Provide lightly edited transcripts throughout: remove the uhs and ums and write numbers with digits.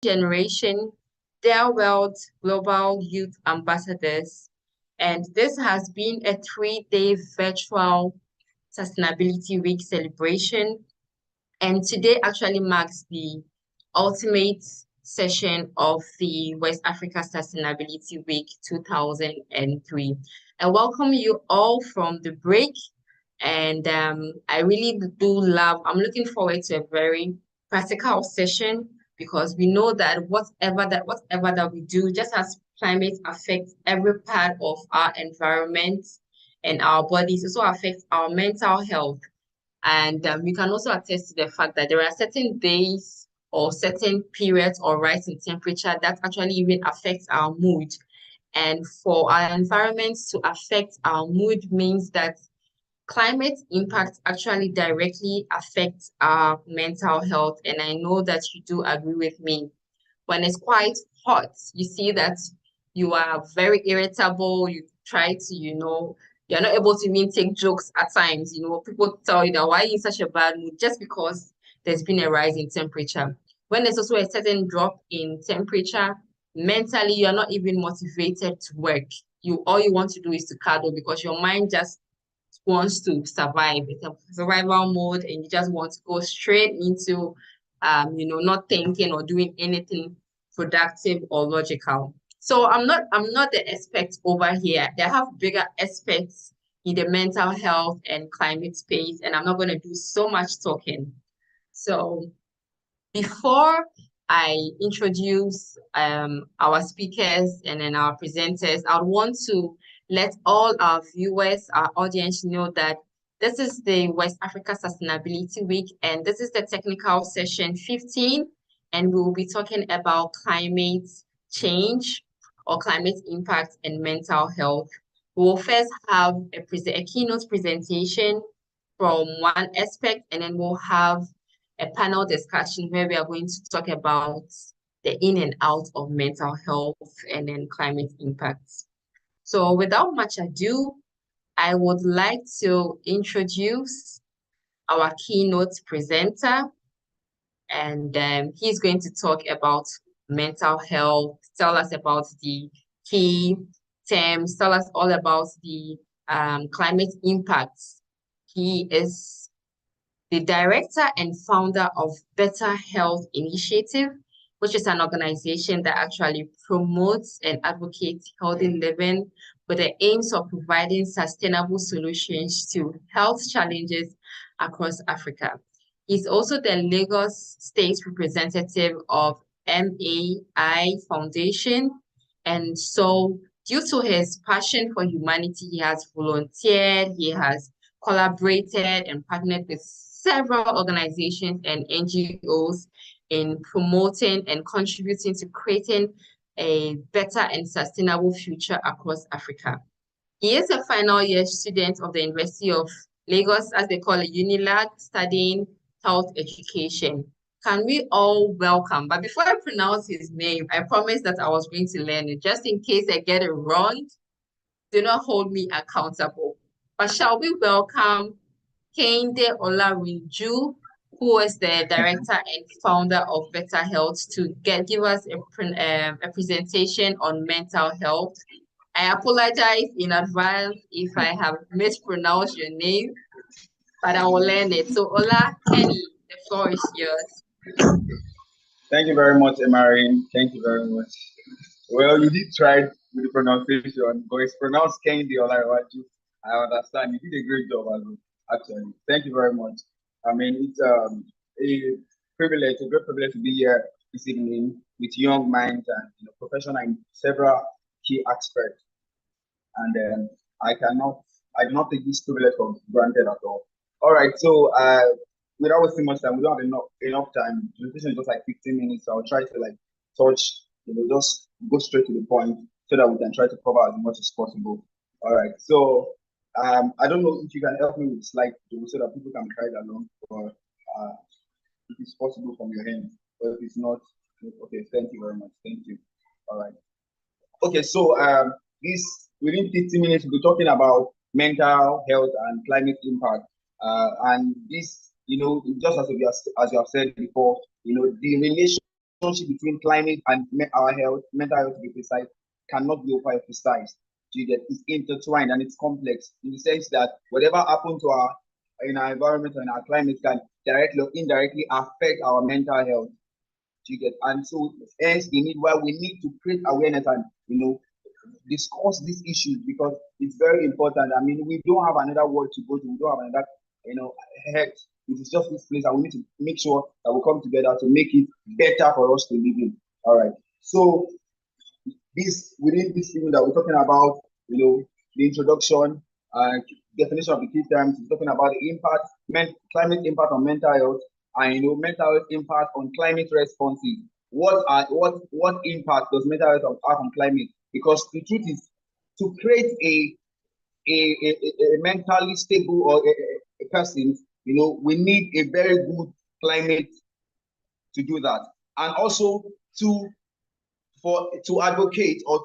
generation, their world global youth ambassadors. And this has been a 3-day virtual sustainability week celebration. And today actually marks the ultimate session of the West Africa Sustainability Week 2003. I welcome you all from the break. And I really do love, I'm looking forward to a very practical session because we know that whatever that we do, just as climate affects every part of our environment and our bodies, also affects our mental health. And we can also attest to the fact that there are certain days or certain periods or rise in temperature that actually even affects our mood. And for our environments to affect our mood means that climate impact actually directly affects our mental health. And I know that you do agree with me. When it's quite hot, you see that you are very irritable. You try to, you're not able to even take jokes at times. People tell you that why are you in such a bad mood just because there's been a rise in temperature. When there's also a certain drop in temperature, mentally you're not even motivated to work. All you want to do is to cuddle because your mind just wants to survive. It's a survival mode, and you just want to go straight into, not thinking or doing anything productive or logical. So I'm not the expert over here. They have bigger experts in the mental health and climate space, and I'm not going to do so much talking. So before I introduce our speakers and then our presenters, I want to let all our viewers, our audience know that this is the West Africa Sustainability Week, and this is the technical session 15, and we will be talking about climate change or climate impact and mental health. We will first have a keynote presentation from one aspect, and then we'll have a panel discussion where we are going to talk about the in and out of mental health and then climate impacts. So without much ado, I would like to introduce our keynote presenter, and he's going to talk about mental health, tell us about the key terms, tell us all about the climate impacts. He is the director and founder of Better Health Initiative, which is an organization that actually promotes and advocates healthy living with the aims of providing sustainable solutions to health challenges across Africa. He's also the Lagos State representative of MAI Foundation. And so due to his passion for humanity, he has volunteered, he has collaborated and partnered with several organizations and NGOs in promoting and contributing to creating a better and sustainable future across Africa. He is a final year student of the University of Lagos, as they call it, UNILAG, studying health education. Can we all welcome? But before I pronounce his name, I promised that I was going to learn it. Just in case I get it wrong, do not hold me accountable. But shall we welcome Kehinde Olarinju, who is the director and founder of Better Health, to give us a presentation on mental health. I apologize in advance if I have mispronounced your name, but I will learn it. So Ola, Kenny, the floor is yours. Thank you very much, Emery. Thank you very much. Well, you did try with the pronunciation, but it's pronounced Kehinde Olarinju. I understand. You did a great job as well, actually. Thank you very much. I mean, it's a privilege, a great privilege to be here this evening with young minds and professional and several key experts. And I do not take this privilege for granted at all. All right, so without wasting much time, we don't have enough time. The presentation is just like 15 minutes, so I'll try to touch, just go straight to the point so that we can try to cover as much as possible. All right, so I don't know if you can help me with slide so that people can try it along, or if it's possible from your end, but if it's not, okay, thank you very much. Thank you. All right. Okay, so within 15 minutes, we'll be talking about mental health and climate impact. And this, just as you have said before, the relation between climate and our health, mental health to be precise, cannot be overemphasized. You get, it's intertwined and it's complex in the sense that whatever happens to our environment and our climate can directly or indirectly affect our mental health. You get, and so hence the need why we need to create awareness and discuss these issues because it's very important. I mean, we don't have another world to go to. We don't have another head. It is just this place, and we need to make sure that we come together to make it better for us to live in. All right. So within this thing that we're talking about, the introduction and definition of the key terms, we're talking about the impact, climate impact on mental health, and mental health impact on climate responses. What impact does mental health have on climate? Because the truth is, to create a mentally stable or a person, we need a very good climate to do that, and also to advocate or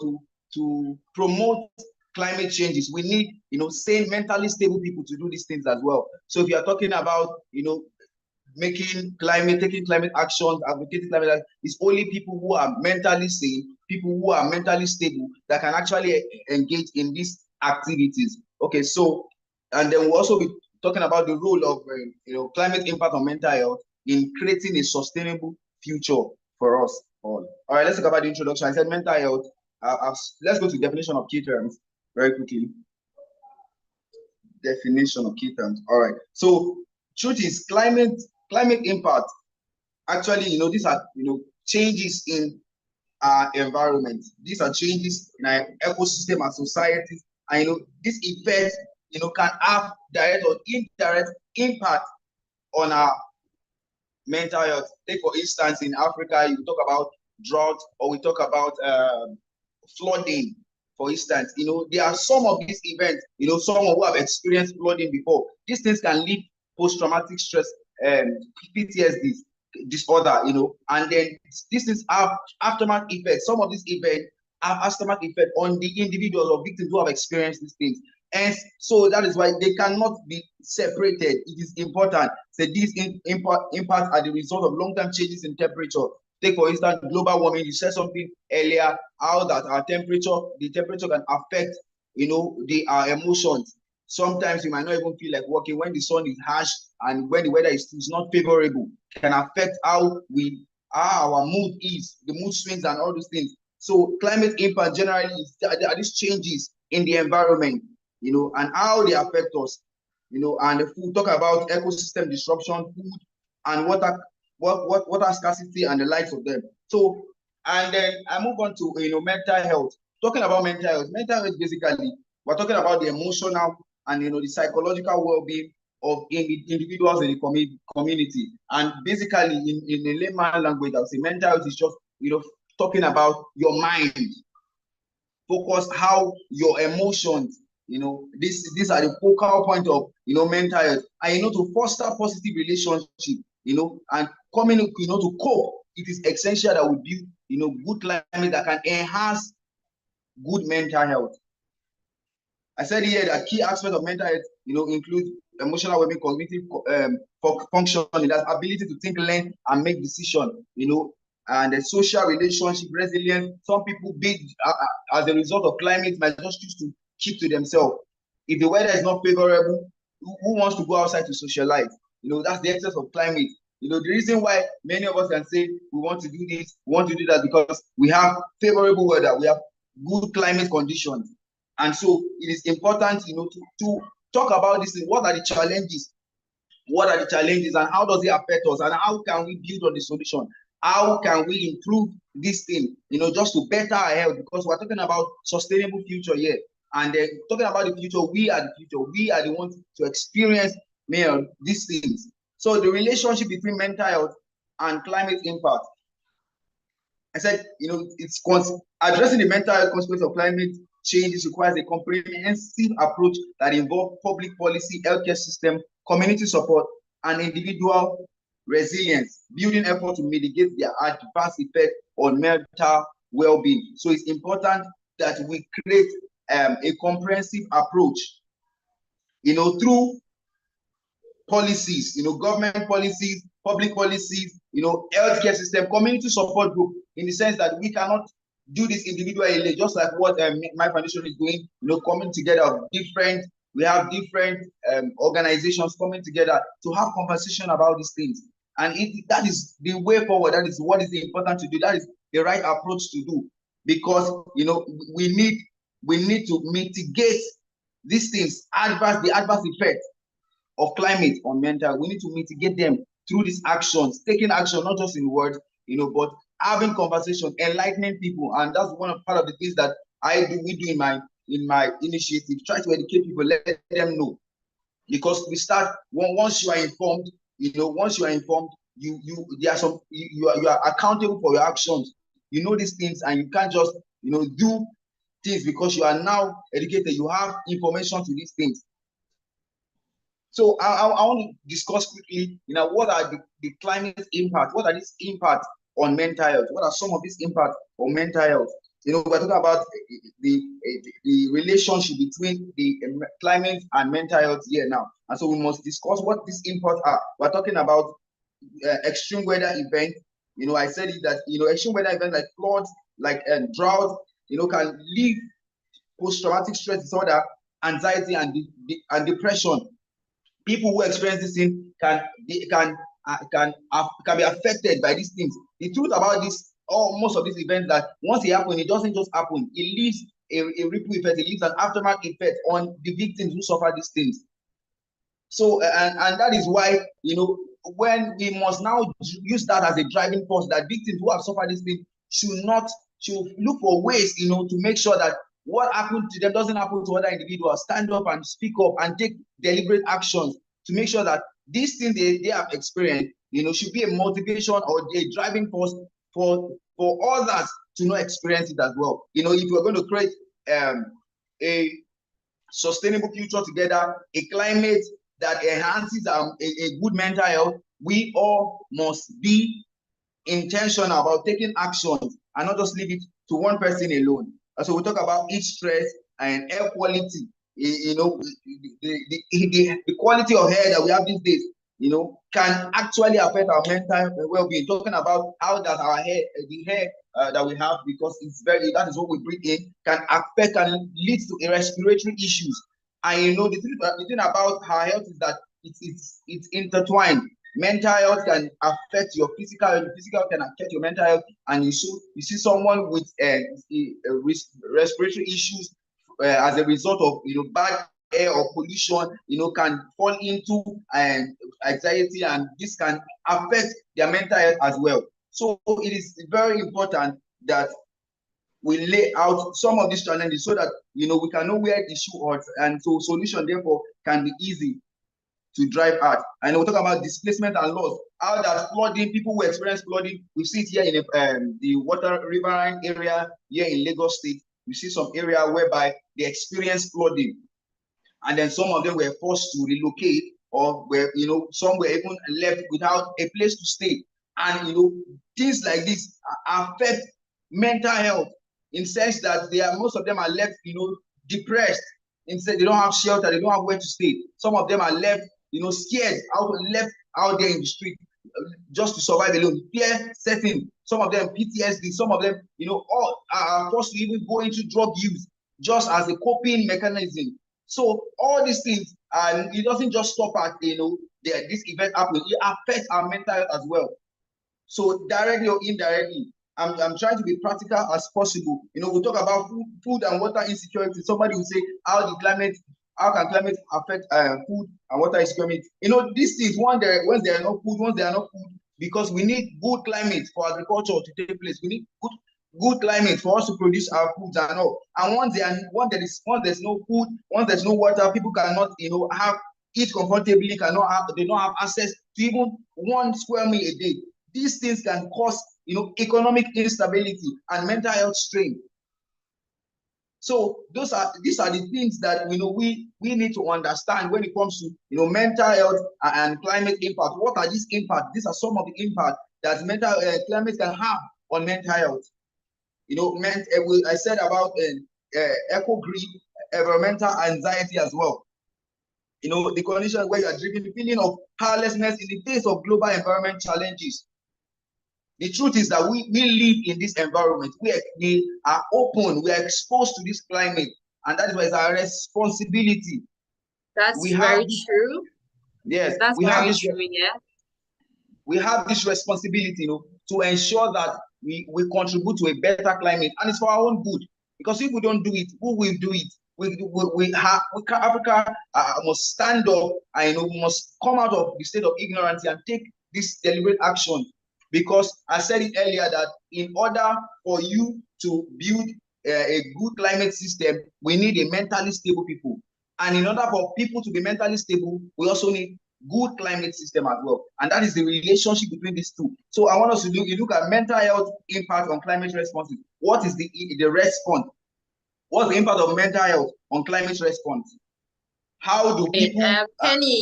to promote climate changes, we need sane, mentally stable people to do these things as well. So if you are talking about taking climate actions, advocating climate action, it's only people who are mentally sane, people who are mentally stable that can actually engage in these activities. Okay, so and then we'll also be talking about the role of climate impact on mental health in creating a sustainable future for us all. All right, let's talk about the introduction. I said mental health. Let's go to definition of key terms very quickly. Definition of key terms. All right. So truth is climate impact. Actually, these are changes in our environment. These are changes in our ecosystem and societies. And this effect can have direct or indirect impact on our mental health. Take for instance, in Africa, you talk about drought, or we talk about flooding. For instance, there are some of these events, someone who have experienced flooding before. These things can lead post-traumatic stress, PTSD disorder, and then these things have aftermath effects. Some of these events have aftermath effect on the individuals or victims who have experienced these things. And so that is why they cannot be separated. It is important that these impacts are the result of long-term changes in temperature. Take, for instance, global warming. You said something earlier, how that the temperature can affect, our emotions. Sometimes you might not even feel like working when the sun is harsh and when the weather is not favorable. It can affect how our mood is, the mood swings and all those things. So climate impact generally are these changes in the environment, and how they affect us, and if we talk about ecosystem disruption, food and water scarcity and the likes of them. So, and then I move on to mental health. Talking about mental health basically, we're talking about the emotional and the psychological well-being of individuals in the community. And basically, in a layman language, I would say mental health is just talking about your mind. Focus how your emotions, these are the focal point of mental health, and to foster positive relationship, and coming to cope. It is essential that we build good climate that can enhance good mental health. I said here that key aspects of mental health include emotional well-being, cognitive functioning, that ability to think, learn, and make decisions, and the social relationship resilience. Some people as a result of climate might just choose to keep to themselves. If the weather is not favorable, who wants to go outside to socialize? That's the excess of climate. The reason why many of us can say we want to do this, we want to do that, because we have favorable weather, we have good climate conditions. And so it is important, to talk about this. What are the challenges? What are the challenges, and how does it affect us? And how can we build on the solution? How can we improve this thing, just to better our health? Because we're talking about sustainable future here. And then talking about the future, we are the future. We are the ones to experience these things. So the relationship between mental health and climate impact. I said, it's addressing the mental health consequences of climate change requires a comprehensive approach that involves public policy, healthcare system, community support, and individual resilience, building effort to mitigate their adverse effect on mental well-being. So it's important that we create a comprehensive approach, through policies, government policies, public policies, healthcare system, community support group, in the sense that we cannot do this individually, just like what my foundation is doing, coming together of different, we have different organizations coming together to have conversation about these things. And that is the way forward. That is what is important to do. That is the right approach to do, because we need to mitigate these things, the adverse effects of climate on mental. We need to mitigate them through these actions, taking action, not just in words, but having conversation, enlightening people. And that's part of the things that we do in my initiative. Try to educate people, let them know. Because we start, once you are informed, you are accountable for your actions. You know these things, and you can't just do things because you are now educated. You have information to these things. So I want to discuss quickly, what are the climate impact? What are these impacts on mental health? What are some of these impacts on mental health? We're talking about the relationship between the climate and mental health here now. And so we must discuss what these impacts are. We're talking about extreme weather events. I said it that, extreme weather events like floods, like drought, can lead post-traumatic stress disorder, anxiety, and depression. People who experience this thing can be affected by these things. The truth about this, most of these events, that once it happens, it doesn't just happen. It leaves a ripple effect. It leaves an aftermath effect on the victims who suffer these things. So, and that is why, when we must now use that as a driving force, that victims who have suffered this thing should look for ways, to make sure that what happened to them doesn't happen to other individuals. Stand up and speak up and take deliberate actions to make sure that these things they have experienced, should be a motivation or a driving force for others to not experience it as well. If we're going to create a sustainable future together, a climate that enhances a good mental health, we all must be intentional about taking actions and not just leave it to one person alone. And so we talk about heat stress and air quality. The quality of air that we have these days, can actually affect our mental well-being. Talking about how that our hair, the hair that we have, because that is what we breathe in, can affect and lead to respiratory issues. And the thing about our health is that it's intertwined. Mental health can affect your physical health. Physical can affect your mental health, and you see someone with respiratory issues as a result of bad air or pollution, can fall into anxiety, and this can affect their mental health as well. So it is very important that we lay out some of these challenges so that we can know where the shoe hurts, and so solution therefore can be easy to drive at. And we'll talk about displacement and loss. How that flooding, people who experience flooding, we see it here in the water riverine area here in Lagos State. We see some area whereby they experience flooding, and then some of them were forced to relocate, or some were even left without a place to stay. And things like this affect mental health, in sense that most of them are left depressed. Instead, they don't have shelter, they don't have where to stay. Some of them are left scared, left out there in the street just to survive alone. Fear setting. Some of them PTSD. Some of them all are forced to even go into drug use just as a coping mechanism. So all these things, and it doesn't just stop at this event happening. It affects our mental health as well. So directly or indirectly, I'm trying to be practical as possible. We'll talk about food and water insecurity. Somebody will say, how can climate affect food and water insecurity? These things, once there are no food, because we need good climate for agriculture to take place. We need good climate for us to produce our foods and all. And once there's no food, once there's no water, people cannot eat comfortably, they don't have access to even 1 square meal a day. These things can cause economic instability and mental health strain. So these are the things that we need to understand when it comes to mental health and climate impact. What are these impacts? These are some of the impacts that climate can have on mental health. I said about eco-grief, environmental anxiety as well. the condition where you are driven, the feeling of powerlessness in the face of global environment challenges. The truth is that we live in this environment. We are open, we are exposed to this climate, and that is why it's our responsibility. That's very true. Yes, that's very true. Yeah, we have this responsibility, to ensure that we contribute to a better climate, and it's for our own good. Because if we don't do it, who will do it? Africa must stand up, and we must come out of the state of ignorance and take this deliberate action. Because I said it earlier that in order for you to build a good climate system, we need a mentally stable people. And in order for people to be mentally stable, we also need good climate system as well. And that is the relationship between these two. So I want us to look at mental health impact on climate response. What is the response? What's the impact of mental health on climate response? How do people... Kenny,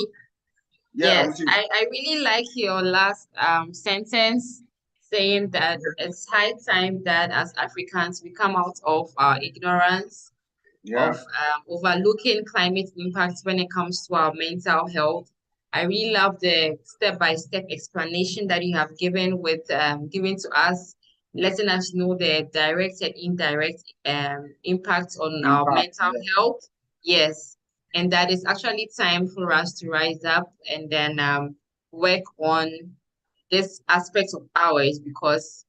yes, I really like your last sentence, saying that it's high time that as Africans, we come out of our ignorance of overlooking climate impacts when it comes to our mental health. I really love the step-by-step explanation that you have given given to us, letting us know the direct and indirect impact on our mental health. Yes, and that is actually time for us to rise up and then work on this aspect of ours, because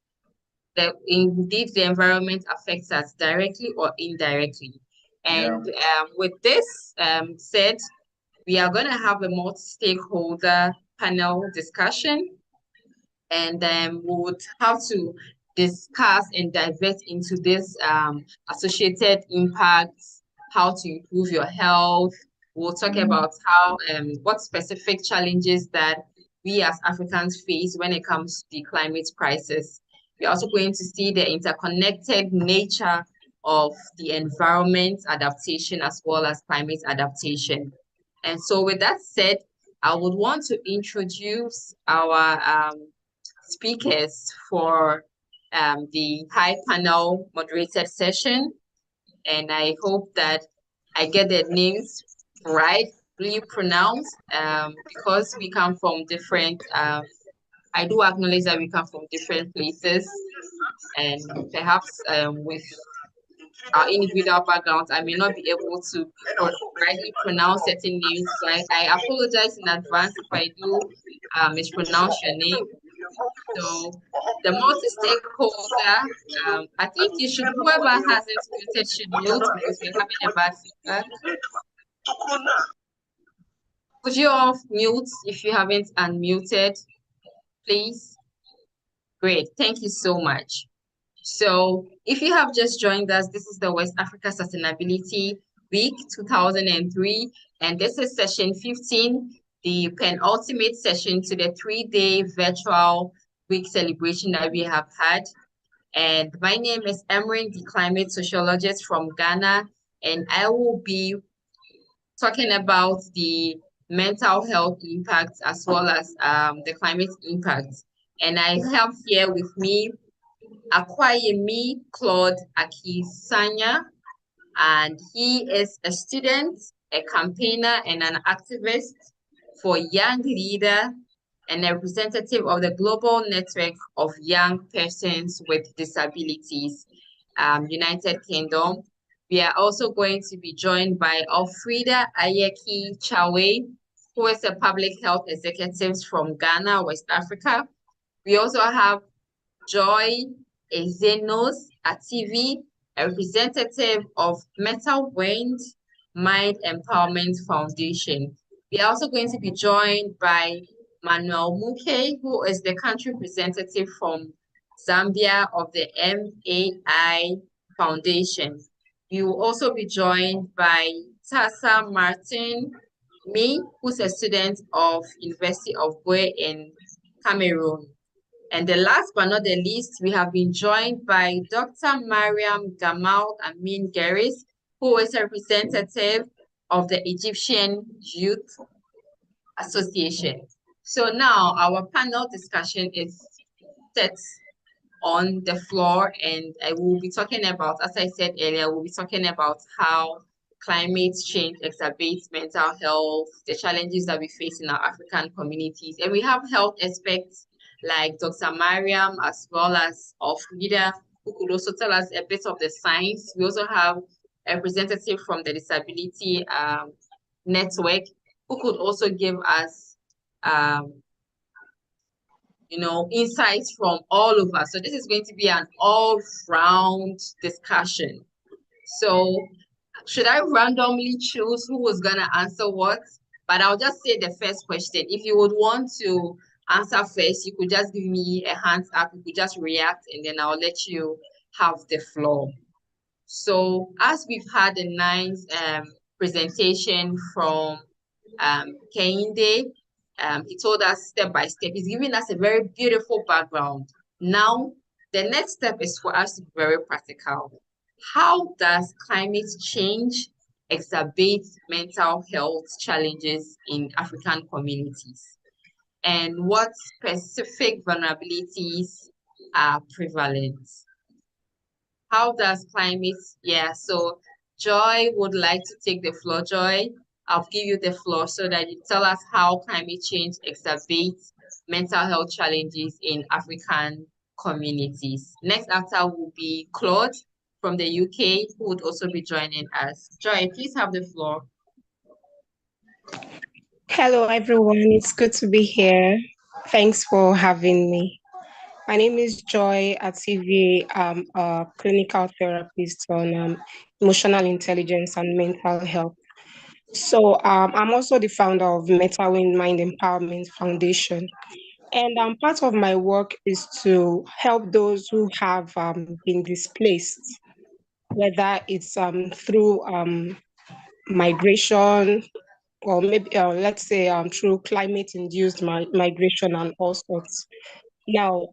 indeed the environment affects us directly or indirectly. And with this said, we are going to have a multi-stakeholder panel discussion, and we would have to discuss and divert into this associated impacts, how to improve your health. We'll talk about how what specific challenges that we as Africans face when it comes to the climate crisis. We're also going to see the interconnected nature of the environment adaptation as well as climate adaptation. And so with that said, I would want to introduce our speakers for the high panel moderated session. And I hope that I get their names right, really pronounced, because we come from different, I do acknowledge that we come from different places, and perhaps with our individual backgrounds, I may not be able to rightly pronounce certain names. So I apologize in advance if I do mispronounce your name. So the multi-stakeholder, I think whoever hasn't muted should mute, because we're having a bad feedback. Could you off mute if you haven't unmuted, please? Great, thank you so much. So if you have just joined us, this is the West Africa Sustainability Week 2003, and this is session 15, the penultimate session to the 3-day virtual week celebration that we have had. And my name is Emery, the climate sociologist from Ghana, and I will be talking about the mental health impacts as well as the climate impacts. And I have here with me Akwayemi Claude Akisanya, and he is a student, a campaigner, and an activist for Young Leader and a representative of the Global Network of Young Persons with Disabilities, United Kingdom. We are also going to be joined by Alfreda Ayeki Chawe, who is a public health executive from Ghana, West Africa. We also have Joy Ezenos Ativi, a representative of Metal Wind Mind Empowerment Foundation. We are also going to be joined by Manuel Muke, who is the country representative from Zambia of the MAI Foundation. We will also be joined by Tassa Martin Mi, who's a student of University of Bue in Cameroon. And the last but not the least, we have been joined by Dr. Mariam Gamal Amin Geris, who is a representative of the Egyptian Youth Association. So now our panel discussion is set on the floor, and I will be talking about, as I said earlier, we'll be talking about how climate change exacerbates mental health, the challenges that we face in our African communities. And we have health experts like Dr. Mariam, as well as Frida, who could also tell us a bit of the science. We also have a representative from the Disability Network, who could also give us insights from all over. So this is going to be an all-round discussion. So should I randomly choose who was gonna answer what? But I'll just say the first question. If you would want to answer first, you could just give me a hands up. You could just react, and then I'll let you have the floor. So as we've had a nice presentation from Kehinde, he told us step by step. He's giving us a very beautiful background. Now, the next step is for us to be very practical. How does climate change exacerbate mental health challenges in African communities? And what specific vulnerabilities are prevalent? How does climate, so Joy would like to take the floor. Joy, I'll give you the floor so that you tell us how climate change exacerbates mental health challenges in African communities. Next after will be Claude from the UK, who would also be joining us. Joy, please have the floor. Hello, everyone. It's good to be here. Thanks for having me. My name is Joy Ativi. I'm a clinical therapist on emotional intelligence and mental health. So I'm also the founder of MetaWin Mind Empowerment Foundation. And part of my work is to help those who have been displaced, whether it's through migration, or maybe let's say through climate-induced migration and all sorts. Now,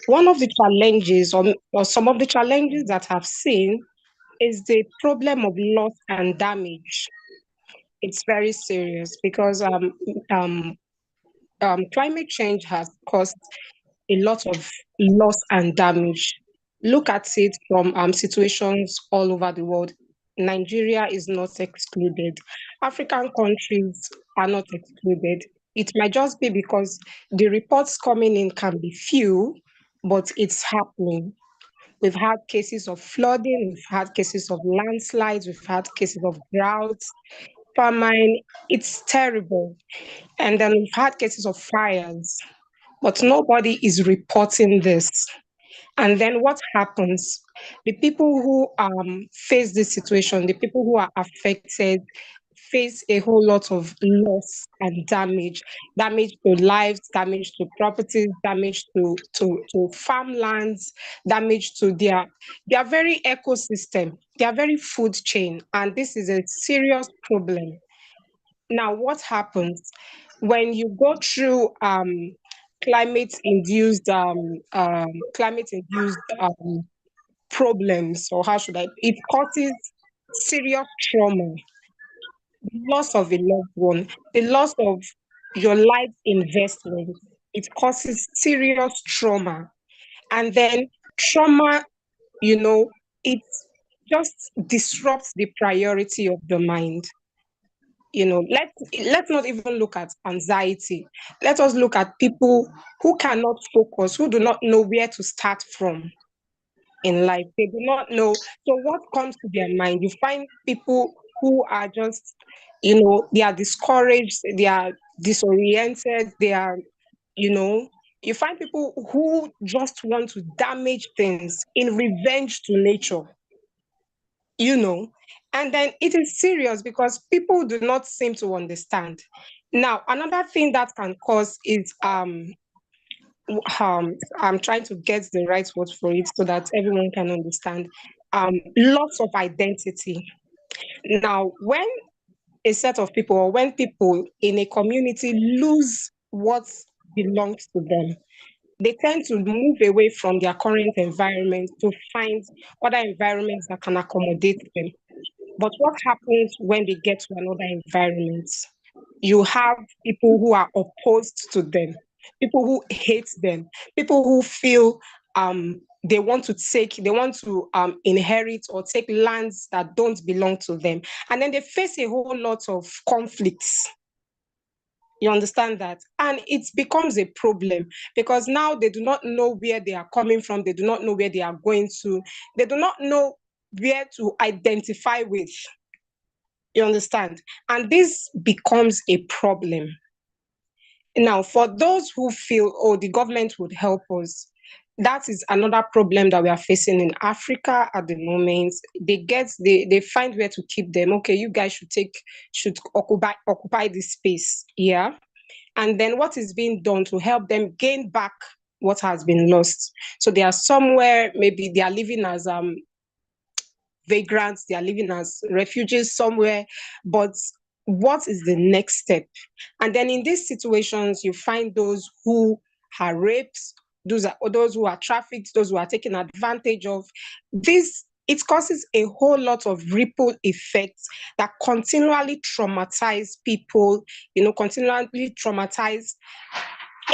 one of the challenges or some of the challenges that I've seen is the problem of loss and damage. It's very serious because climate change has caused a lot of loss and damage. Look at it from situations all over the world. Nigeria is not excluded. African countries are not excluded. It might just be because the reports coming in can be few, but it's happening. We've had cases of flooding, we've had cases of landslides, we've had cases of droughts, famine. It's terrible. And then we've had cases of fires, but nobody is reporting this. And then what happens? The people who face this situation, the people who are affected, face a whole lot of loss and damage to lives, damage to properties, damage to farmlands, damage to their very ecosystem, their very food chain. And this is a serious problem. Now, what happens when you go through climate-induced problems, or how should I? It causes serious trauma, the loss of a loved one, the loss of your life investment. It causes serious trauma, and then trauma, it just disrupts the priority of the mind. Let's not even look at anxiety. Let us look at people who cannot focus, who do not know where to start from in life. They do not know. So what comes to their mind? You find people who are just, they are discouraged, they are disoriented, you find people who just want to damage things in revenge to nature. And then it is serious because people do not seem to understand. Now, another thing that can cause is I'm trying to get the right word for it so that everyone can understand. Loss of identity. Now, when a set of people, or when people in a community lose what belongs to them, they tend to move away from their current environment to find other environments that can accommodate them. But what happens when they get to another environment? You have people who are opposed to them, people who hate them, people who feel they want to inherit or take lands that don't belong to them. And then they face a whole lot of conflicts. You understand that? And it becomes a problem because now they do not know where they are coming from. They do not know where they are going to. They do not know where to identify with. You understand? And this becomes a problem. Now, for those who feel, oh, the government would help us, that is another problem that we are facing in Africa at the moment. They find where to keep them. Okay, you guys should occupy this space. Yeah. And then what is being done to help them gain back what has been lost? So they are somewhere, maybe they are living as vagrants, they are living as refugees somewhere, but what is the next step? And then in these situations, you find those who are raped, those who are trafficked, those who are taken advantage of. It causes a whole lot of ripple effects that continually traumatize people, continually traumatize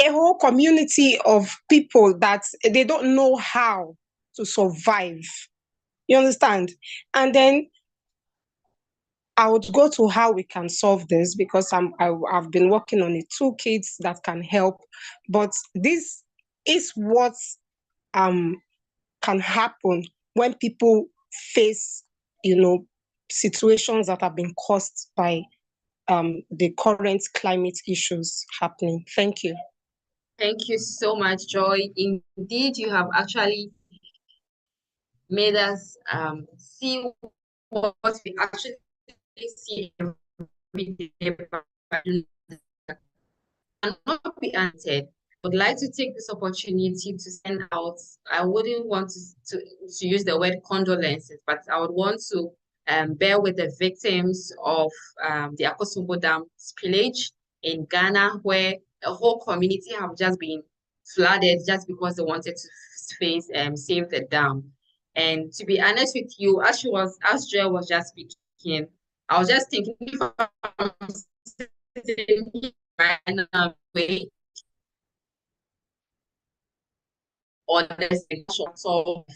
a whole community of people that they don't know how to survive. You understand? And then I would go to how we can solve this because I've been working on a toolkit that can help. But this is what can happen when people face, situations that have been caused by the current climate issues happening. Thank you. Thank you so much, Joy. Indeed, you have actually made us see what we actually see every day and not be answered. I would like to take this opportunity to send out, I wouldn't want to use the word condolences, but I would want to bear with the victims of the Akosombo Dam spillage in Ghana, where a whole community have just been flooded just because they wanted to save the dam. And to be honest with you, as Joy was just speaking, I was just thinking if I'm sitting here right now on this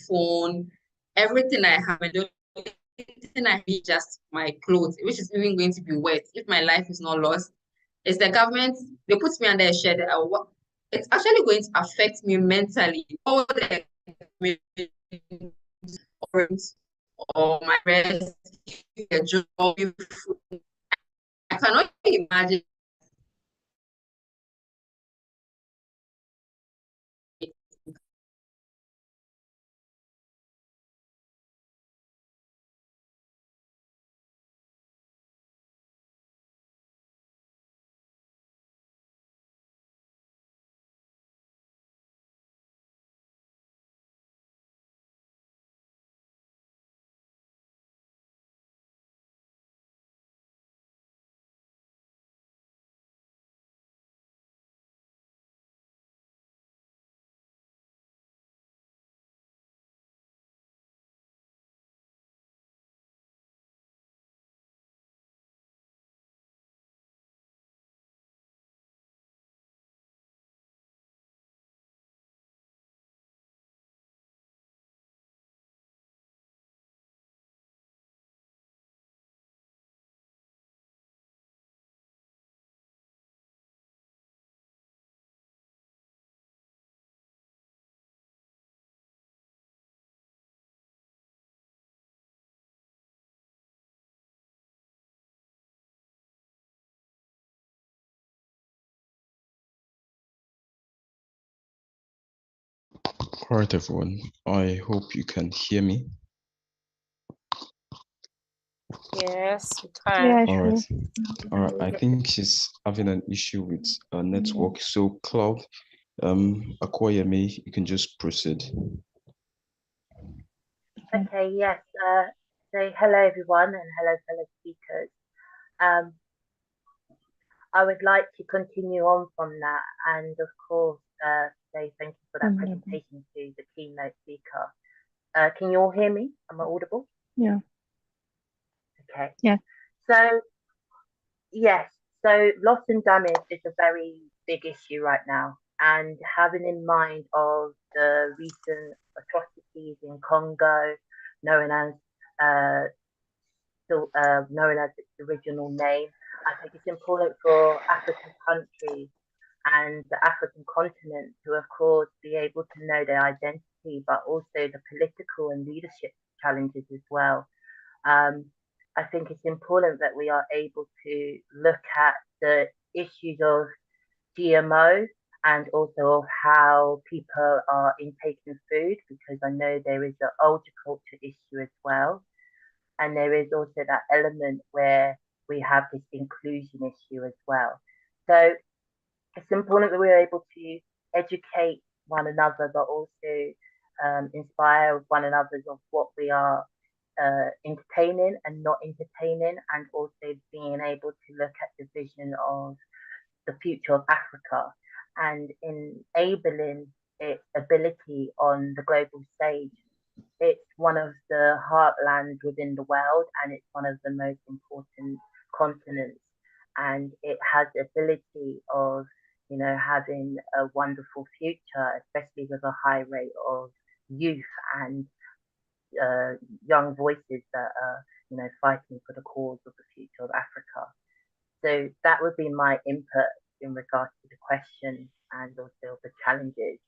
phone, everything I have, everything I need, just my clothes, which is even going to be wet if my life is not lost. It's the government, they put me under a shed. It's actually going to affect me mentally. All the or my rest, job, I cannot imagine. All right, everyone. I hope you can hear me. Yes, we can. Yeah, All sure. right. All right. I think she's having an issue with her network. So, Cloud, Akoyeme, you can just proceed. Okay, yes. So hello everyone and hello fellow speakers. I would like to continue on from that and of course say thank you for that presentation to the keynote speaker. Can you all hear me? Am I audible? Yeah. Okay. Yeah. So yes, so loss and damage is a very big issue right now, and having in mind of the recent atrocities in Congo, known as known as its original name, I think it's important for African countries and the African continent to, of course, be able to know their identity, but also the political and leadership challenges as well. I think it's important that we are able to look at the issues of GMO and also of how people are intaking food, because I know there is an agriculture issue as well. And there is also that element where we have this inclusion issue as well. So it's important that we're able to educate one another, but also inspire one another of what we are entertaining and not entertaining, and also being able to look at the vision of the future of Africa and enabling its ability on the global stage. It's one of the heartlands within the world, and it's one of the most important continents, and it has the ability of, you know, having a wonderful future, especially with a high rate of youth and young voices that are, you know, fighting for the cause of the future of Africa. So that would be my input in regards to the question and also the challenges.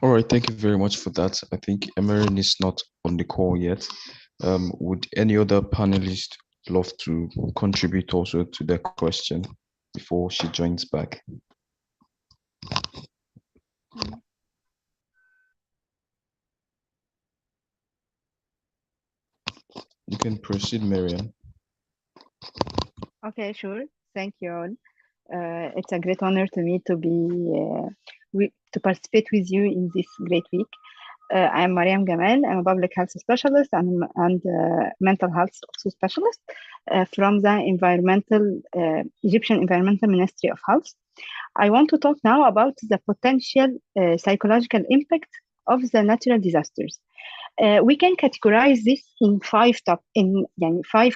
All right, thank you very much for that. I think Emerin is not on the call yet. Would any other panelist love to contribute also to the question before she joins back? You can proceed, Marian. Okay, sure. Thank you all. It's a great honor to me to be to participate with you in this great week. I'm Mariam Gamal. I'm a public health specialist and mental health also specialist from the Egyptian Environmental Ministry of Health. I want to talk now about the potential psychological impact of the natural disasters. We can categorize this in five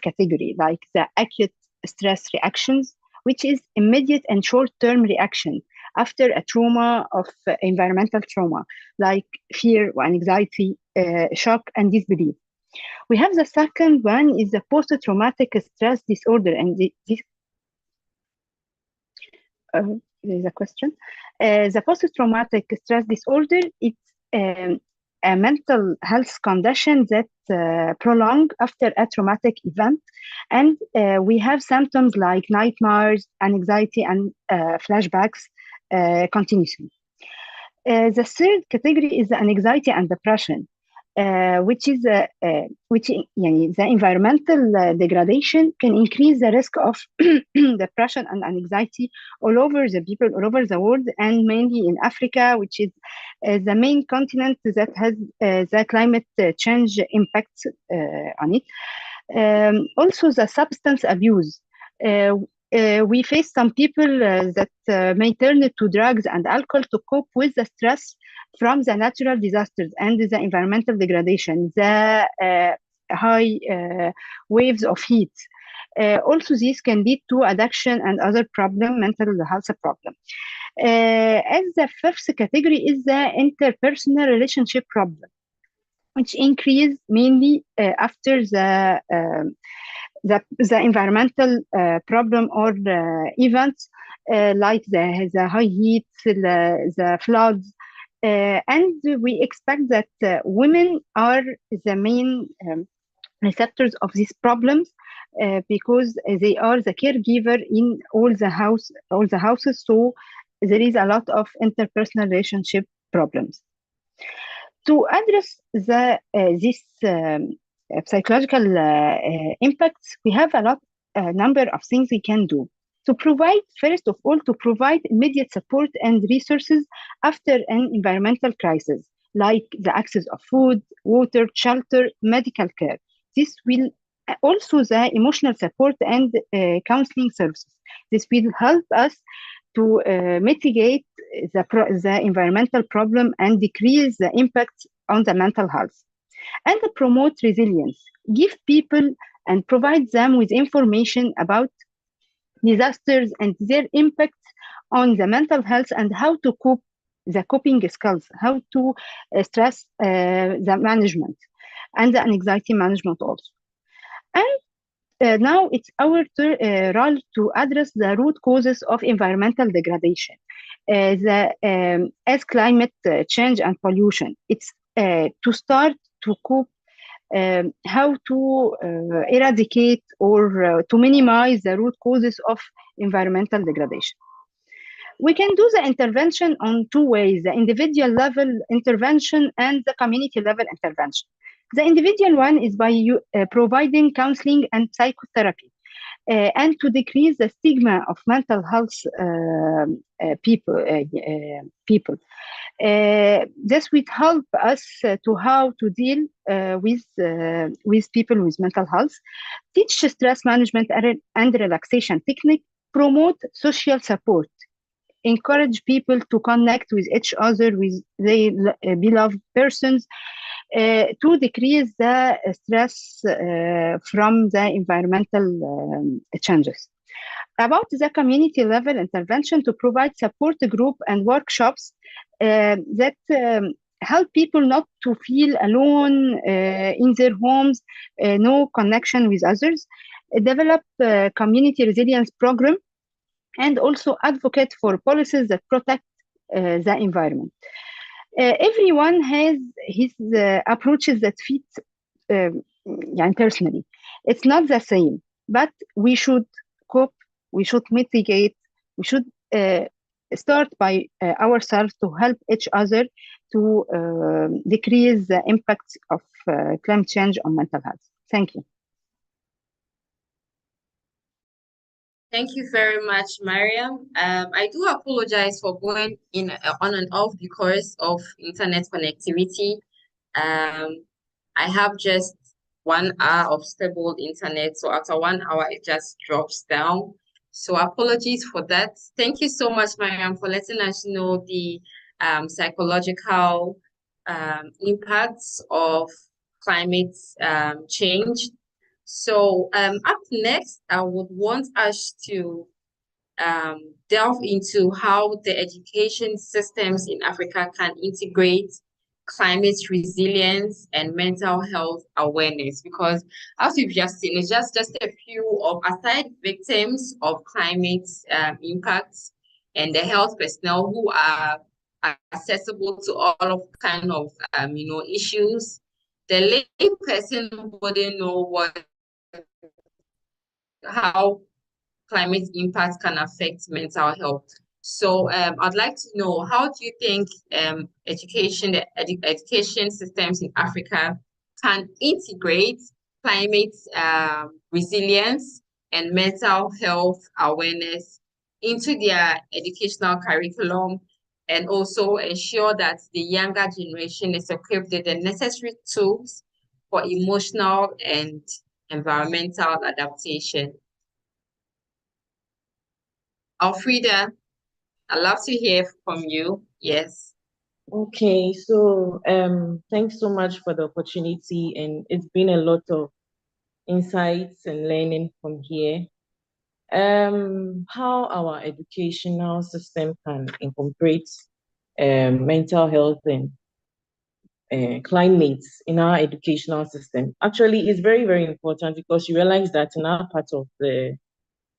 categories, like the acute stress reactions, which is immediate and short-term reaction after a trauma of environmental trauma, like fear, anxiety, shock, and disbelief. We have the second one is the post-traumatic stress disorder, and there's a question. The post-traumatic stress disorder, it's a mental health condition that prolong after a traumatic event, and we have symptoms like nightmares, anxiety, and flashbacks continuously. The third category is the anxiety and depression, which is the environmental degradation can increase the risk of depression and anxiety all over the people, all over the world, and mainly in Africa, which is the main continent that has the climate change impact on it. Also, the substance abuse. We face some people that may turn to drugs and alcohol to cope with the stress from the natural disasters and the environmental degradation, the high waves of heat. Also, this can lead to addiction and other mental health problem. As the fifth category is the interpersonal relationship problem, which increase mainly after the environmental problem or events like the high heat, the floods, and we expect that women are the main receptors of these problems because they are the caregiver in all the houses. So there is a lot of interpersonal relationship problems. To address this psychological impacts, we have a number of things we can do. To provide, first of all, to provide immediate support and resources after an environmental crisis. like the access of food, water, shelter, medical care. This will also the emotional support and counseling services. This will help us to mitigate the environmental problem and decrease the impact on the mental health. And promote resilience, give people and provide them with information about disasters and their impact on the mental health and how to cope, the coping skills, how to stress the management and the anxiety management also. And now it's our role to address the root causes of environmental degradation, as climate change and pollution. It's to start to cope, how to eradicate or to minimize the root causes of environmental degradation. We can do the intervention on two ways, the individual level intervention and the community level intervention. The individual one is by providing counseling and psychotherapy and to decrease the stigma of mental health people. This would help us to how to deal with people with mental health, teach stress management and relaxation technique, promote social support, encourage people to connect with each other, with their beloved persons, to decrease the stress from the environmental changes. About the community level intervention, to provide support group and workshops that help people not to feel alone in their homes, no connection with others, develop community resilience program, and also advocate for policies that protect the environment. Everyone has his approaches that fit personally. It's not the same, but we should cope, we should mitigate, we should start by ourselves to help each other to decrease the impact of climate change on mental health. Thank you. Thank you very much, Mariam. I do apologize for going in on and off because of internet connectivity. I have just 1 hour of stable internet, so after 1 hour it just drops down. So apologies for that. Thank you so much, Mariam, for letting us know the psychological impacts of climate change. So up next, I would want us to delve into how the education systems in Africa can integrate climate resilience and mental health awareness, because as we've just seen, it's just a few of aside victims of climate impacts and the health personnel who are accessible to all of kind of issues. The lay person wouldn't know how climate impacts can affect mental health. So I'd like to know, how do you think education systems in Africa can integrate climate resilience and mental health awareness into their educational curriculum, and also ensure that the younger generation is equipped with the necessary tools for emotional and environmental adaptation? Alfreda, I'd love to hear from you. Yes. Okay, so thanks so much for the opportunity, and it's been a lot of insights and learning from here. How our educational system can incorporate mental health and climate in our educational system actually is very, very important, because you realize that in our part of the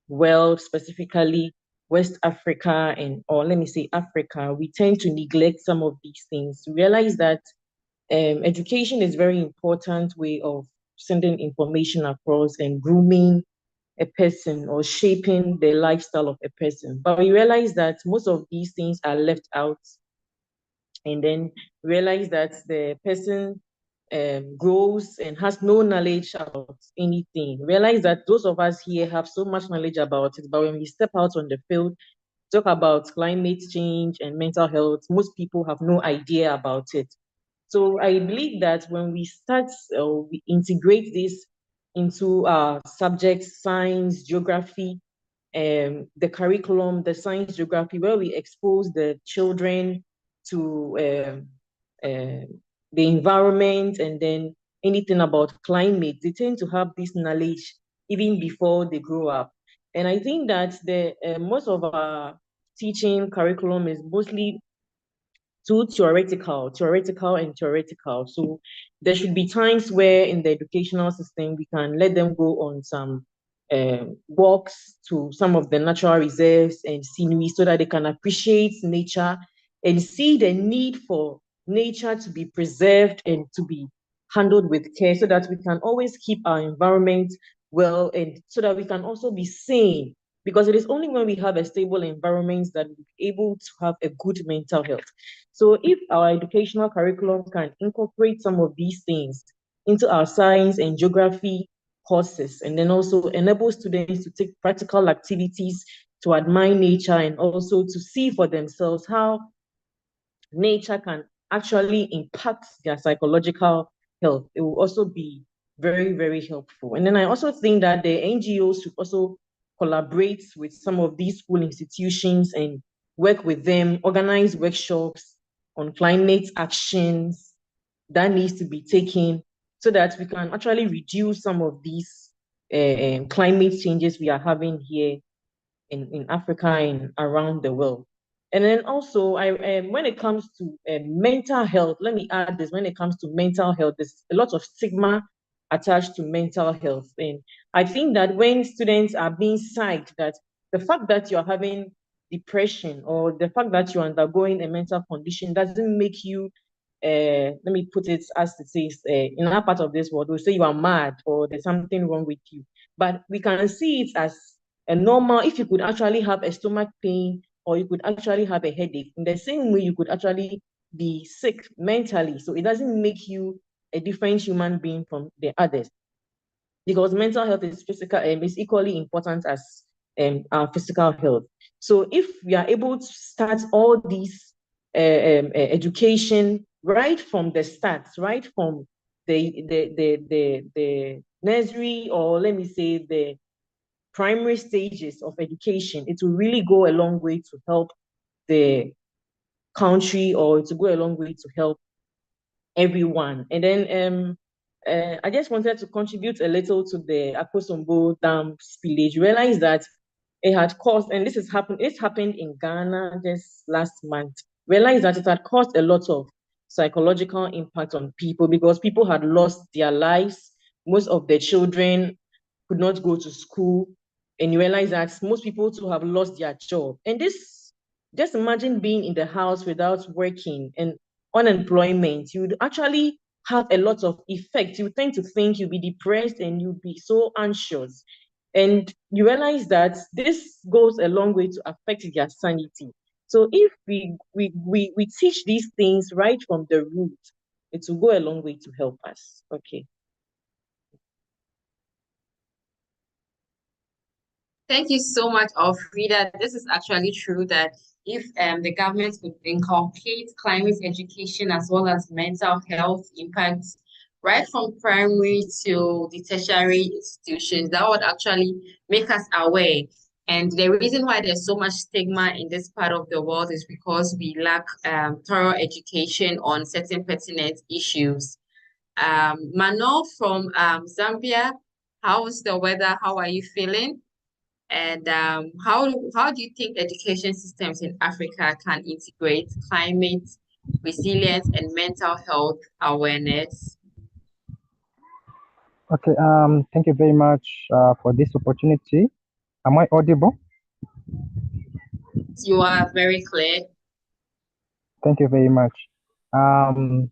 world, specifically West Africa, or let me say Africa, we tend to neglect some of these things. We realize that education is a very important way of sending information across and grooming a person or shaping the lifestyle of a person. But we realize that most of these things are left out, and then realize that the person grows and has no knowledge about anything. Realize that those of us here have so much knowledge about it, but when we step out on the field, talk about climate change and mental health, most people have no idea about it. So I believe that when we start, we integrate this into our subjects, science, geography, the curriculum, the science, geography, where we expose the children to the environment and then anything about climate, they tend to have this knowledge even before they grow up. And I think that the most of our teaching curriculum is mostly too theoretical. So there should be times where in the educational system we can let them go on some walks to some of the natural reserves and scenery so that they can appreciate nature and see the need for nature to be preserved and to be handled with care so that we can always keep our environment well and so that we can also be sane, because it is only when we have a stable environment that we'll be able to have a good mental health. So if our educational curriculum can incorporate some of these things into our science and geography courses, and then also enable students to take practical activities to admire nature and also to see for themselves how nature can actually impact their psychological health, it will also be very, very helpful. And then I also think that the NGOs should also collaborate with some of these school institutions and work with them, organize workshops on climate actions that needs to be taken so that we can actually reduce some of these climate changes we are having here in Africa and around the world. And then also, when it comes to mental health, let me add this, when it comes to mental health, there's a lot of stigma attached to mental health. And I think that when students are being psyched, that the fact that you're having depression or the fact that you're undergoing a mental condition doesn't make you, let me put it as it says, in our part of this world, we'll say you are mad or there's something wrong with you. But we can see it as a normal, if you could actually have a stomach pain or you could actually have a headache, in the same way you could actually be sick mentally. So it doesn't make you a different human being from the others, because mental health is physical and is equally important as our physical health. So if we are able to start all these education right from the start, right from the nursery, or let me say the primary stages of education, it will really go a long way to help the country, or to go a long way to help everyone. And then I just wanted to contribute a little to the Akosombo Dam spillage. Realize that it had caused, and it happened in Ghana just last month. Realize that it had caused a lot of psychological impact on people because people had lost their lives. Most of their children could not go to school, and you realize that most people too have lost their job. And this, just imagine being in the house without working and unemployment, you'd actually have a lot of effect. You tend to think you'll be depressed and you'll be so anxious. And you realize that this goes a long way to affect their sanity. So if we teach these things right from the root, it will go a long way to help us. Okay. Thank you so much, Alfreda. This is actually true that if the government could inculcate climate education as well as mental health impacts right from primary to the tertiary institutions, that would actually make us aware. And the reason why there's so much stigma in this part of the world is because we lack thorough education on certain pertinent issues. Manuel from Zambia, how's the weather? How are you feeling? And how do you think education systems in Africa can integrate climate resilience and mental health awareness? Okay, thank you very much for this opportunity. Am I audible? You are very clear. Thank you very much. I'm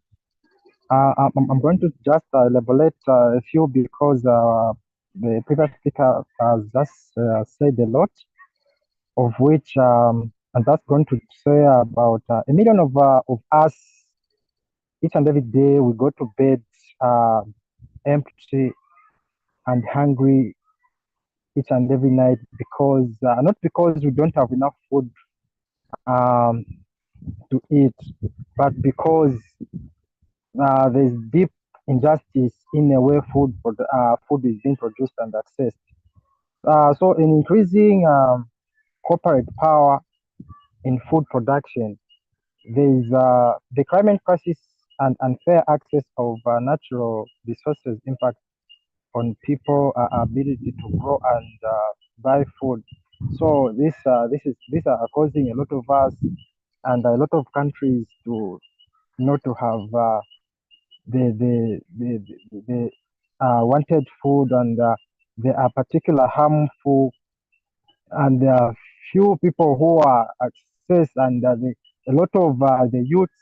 going to just elaborate a few because the previous speaker has just said a lot, of which I'm just going to say about 1 million of us each and every day we go to bed empty and hungry each and every night because not because we don't have enough food to eat, but because there's deep injustice in the way food is being produced and accessed. So in increasing corporate power in food production, there's the climate crisis and unfair access of natural resources impact on people ability to grow and buy food. So these are causing a lot of us and a lot of countries to not to have the wanted food, and they are particular harmful, and there are few people who are access, and a lot of the youths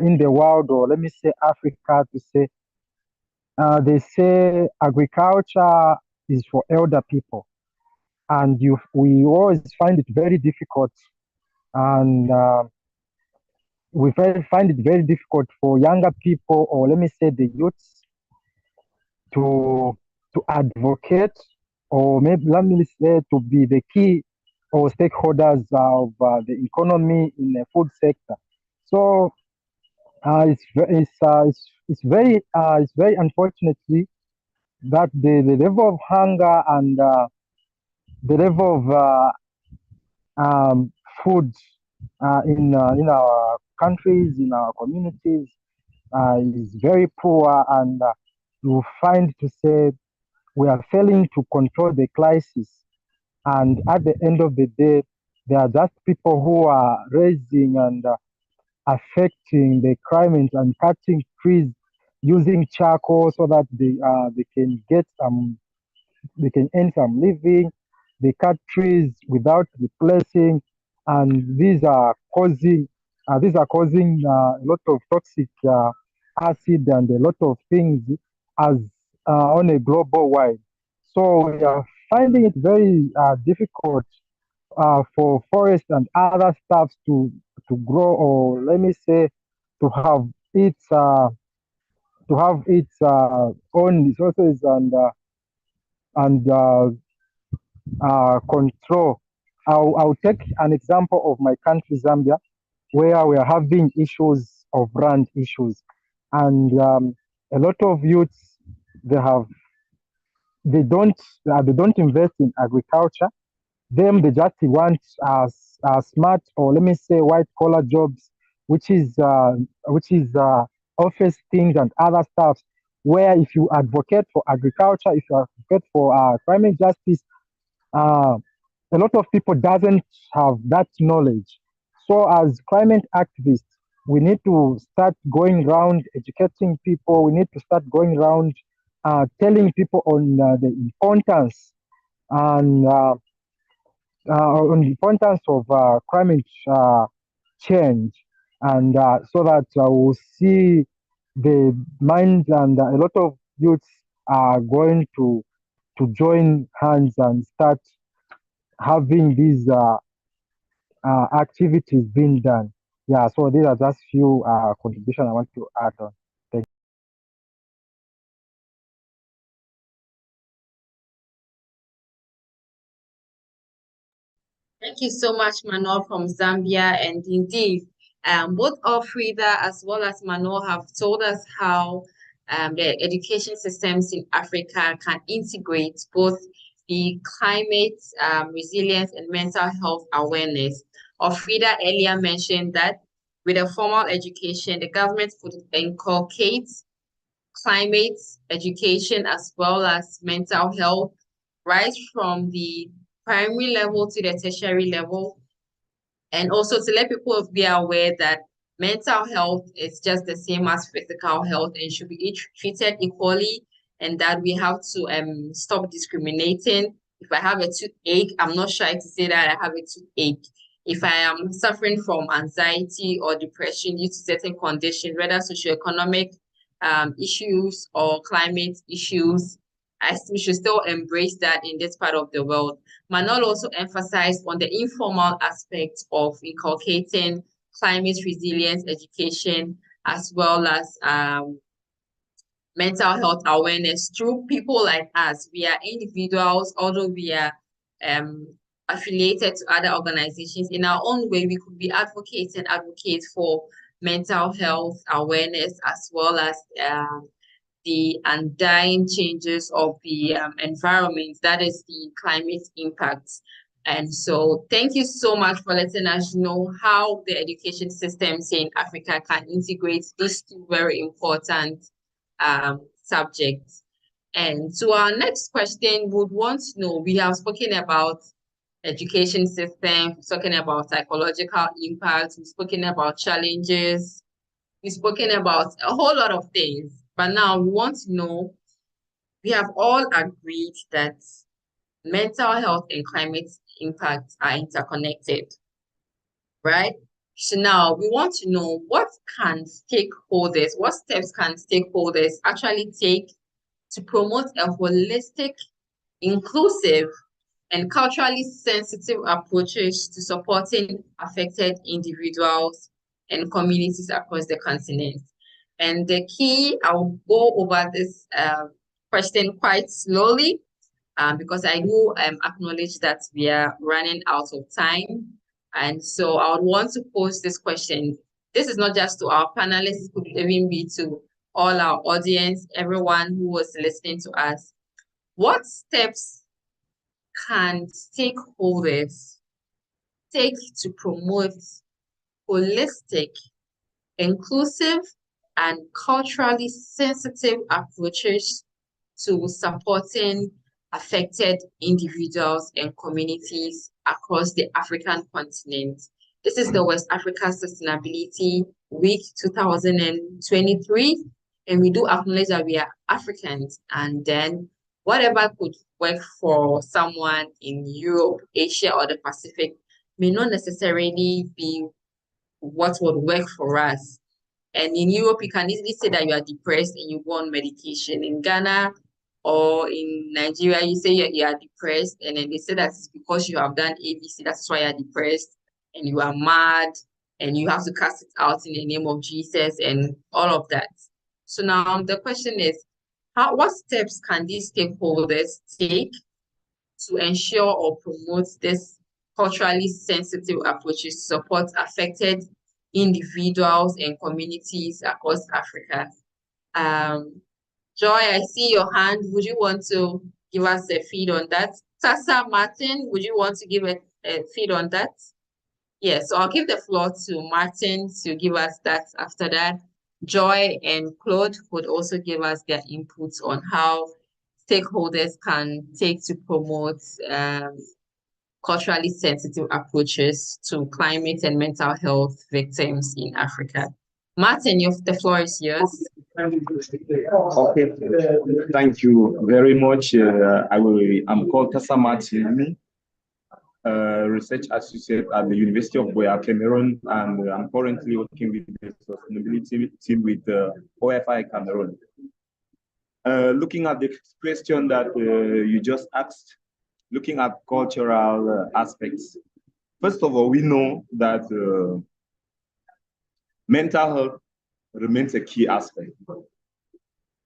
in the world, or let me say Africa, to say they say agriculture is for elder people, and we always find it very difficult, and find it very difficult for younger people, or let me say the youths, to advocate, or maybe let me say to be the key or stakeholders of the economy in the food sector. So it's very unfortunately that the level of hunger and the level of food in our countries, in our communities, is very poor, and you find to say we are failing to control the crisis. And at the end of the day, there are just people who are raising and affecting the climate and cutting trees using charcoal so that they can get they can earn some living. They cut trees without replacing, and these are causing a lot of toxic acid and a lot of things as on a global wide. So we are finding it very difficult for forest and other stuff to grow, or let me say to have its own resources and control. I'll take an example of my country, Zambia, where we are having issues of land issues, and a lot of youths they have they don't invest in agriculture. They just want smart, or let me say white collar jobs, which is office things and other stuff. Where if you advocate for agriculture, if you advocate for climate justice, uh, a lot of people doesn't have that knowledge. So as climate activists, we need to start going around educating people. We need to start going around telling people the importance and on the importance of climate change, and so that we'll see the minds, and a lot of youths are going to join hands and start having these activities being done. Yeah, so these are just few contributions I want to add on. Thank Thank you so much, Manuel from Zambia. And indeed, both Alfreda as well as Manuel have told us how the education systems in Africa can integrate both the climate resilience and mental health awareness. Alfreda earlier mentioned that with a formal education, the government would inculcate climate education as well as mental health, right from the primary level to the tertiary level, and also to let people be aware that mental health is just the same as physical health and should be treated equally, and that we have to stop discriminating. If I have a toothache, I'm not shy to say that I have a toothache. If I am suffering from anxiety or depression due to certain conditions, whether socioeconomic issues or climate issues, we should still embrace that in this part of the world. Manuel also emphasized on the informal aspect of inculcating climate resilience education as well as mental health awareness through people like us. We are individuals, although we are affiliated to other organizations. In our own way, we could be advocates for mental health awareness, as well as the undying changes of the environment, that is the climate impacts. And so thank you so much for letting us know how the education systems in Africa can integrate these two very important subjects. And so our next question would want to know, we have spoken about education system, talking about psychological impacts, we've spoken about challenges, we've spoken about a whole lot of things. But now we want to know, we have all agreed that mental health and climate impacts are interconnected, right? So now we want to know, what steps can stakeholders actually take to promote a holistic, inclusive, and culturally sensitive approaches to supporting affected individuals and communities across the continent. And the key, I'll go over this question quite slowly because I do acknowledge that we are running out of time. And so I would want to pose this question. This is not just to our panelists, it could even be to all our audience, everyone who was listening to us. What steps can stakeholders take to promote holistic, inclusive, and culturally sensitive approaches to supporting affected individuals and communities across the African continent? This is the West Africa Sustainability Week 2023, and we do acknowledge that we are Africans, and then whatever could work for someone in Europe, Asia, or the Pacific may not necessarily be what would work for us. And in Europe, you can easily say that you are depressed and you go on medication. In Ghana or in Nigeria, you say you are depressed, and then they say that it's because you have done ABC, that's why you're depressed, and you are mad, and you have to cast it out in the name of Jesus and all of that. So now the question is, what steps can these stakeholders take to ensure or promote this culturally sensitive approaches to support affected individuals and communities across Africa? Joy, I see your hand. Would you want to give us a feed on that? Tassa, Martin, would you want to give a feed on that? Yes, so I'll give the floor to Martin to give us that. After that, Joy and Claude would also give us their inputs on how stakeholders can take to promote culturally sensitive approaches to climate and mental health victims in Africa. Martin, the floor is yours. Okay, thank you very much. I'm called Tassa Martin, research associate at the University of Buea, Cameroon, and I'm currently working with the sustainability team with OFI Cameroon. Looking at the question that you just asked, looking at cultural aspects. First of all, we know that mental health remains a key aspect.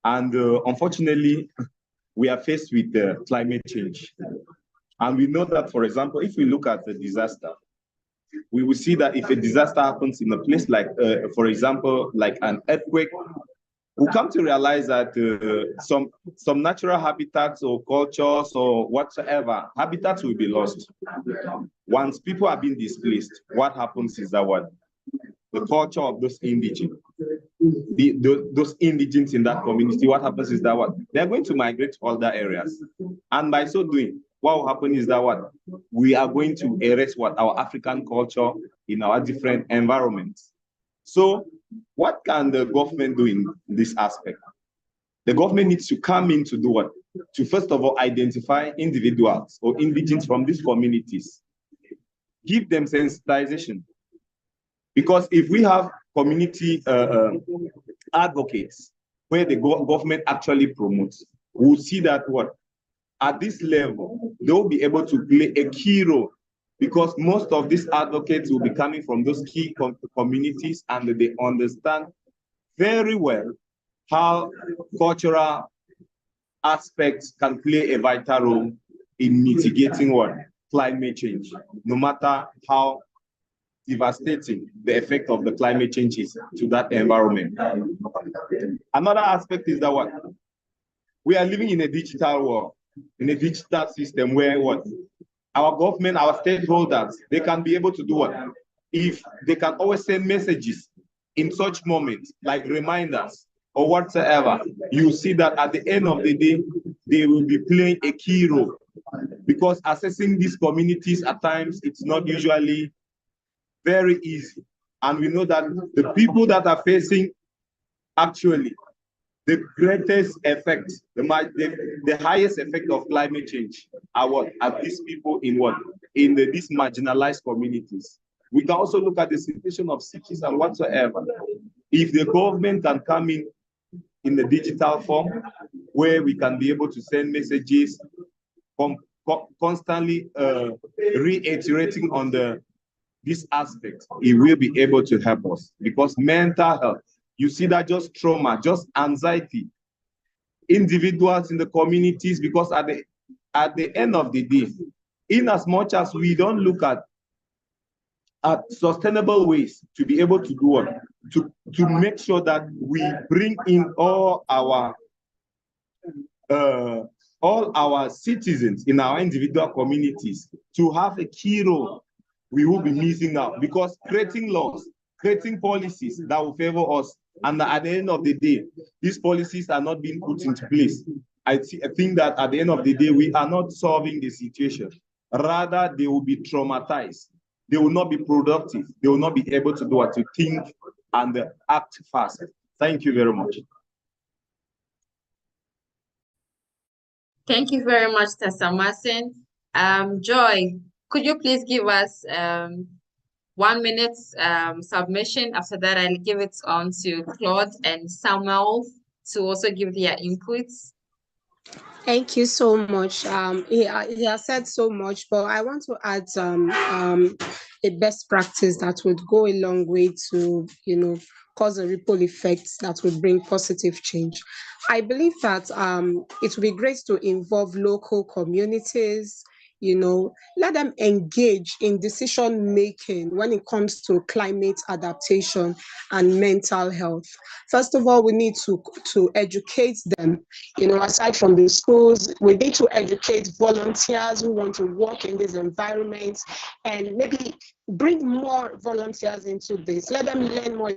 And unfortunately, we are faced with climate change. And we know that, for example, if we look at the disaster, we will see that if a disaster happens in a place like, for example, like an earthquake, we come to realize that some natural habitats or cultures or whatsoever, habitats will be lost. Once people are being displaced, what happens is that the culture of those indigenous, those indigenous in that community, what happens is that they're going to migrate to other areas. And by so doing, what will happen is that we are going to erase our African culture in our different environments. So what can the government do in this aspect? The government needs to come in to do what? To first of all identify individuals or indigenous from these communities, give them sensitization. Because if we have community advocates where the government actually promotes, we'll see that at this level, they'll be able to play a key role, because most of these advocates will be coming from those key communities, and they understand very well how cultural aspects can play a vital role in mitigating climate change, no matter how devastating the effect of the climate changes to that environment. Another aspect is that what? We are living in a digital world, in a digital system where what? Our government, our stakeholders, they can be able to do what? If they can always send messages in such moments, like reminders or whatsoever, you see that at the end of the day, they will be playing a key role. Because assessing these communities at times, it's not usually very easy. And we know that the people that are facing actually the greatest effect, the highest effect of climate change are what? Are these people in what? In these marginalized communities. We can also look at the situation of cities and whatsoever. If the government can come in the digital form, where we can be able to send messages, constantly reiterating on this aspect, it will be able to help us. Because mental health, you see that just trauma, just anxiety, individuals in the communities, because at the end of the day, in as much as we don't look at sustainable ways to be able to do it, to make sure that we bring in all our citizens in our individual communities to have a key role, we will be missing out, because creating laws, creating policies that will favor us, and at the end of the day, these policies are not being put into place. I think that at the end of the day, we are not solving the situation. Rather, they will be traumatized. They will not be productive. They will not be able to do what to think and act fast. Thank you very much. Thank you very much, Tasamasin. Joy, could you please give us 1 minute submission? After that, I'll give it on to Claude and Samuel to also give their inputs. Thank you so much. He has said so much, but I want to add a best practice that would go a long way to, cause a ripple effect that would bring positive change. I believe that it would be great to involve local communities, let them engage in decision making when it comes to climate adaptation and mental health. First of all, we need to educate them. Aside from the schools, we need to educate volunteers who want to work in these environments, and maybe bring more volunteers into this. Let them learn more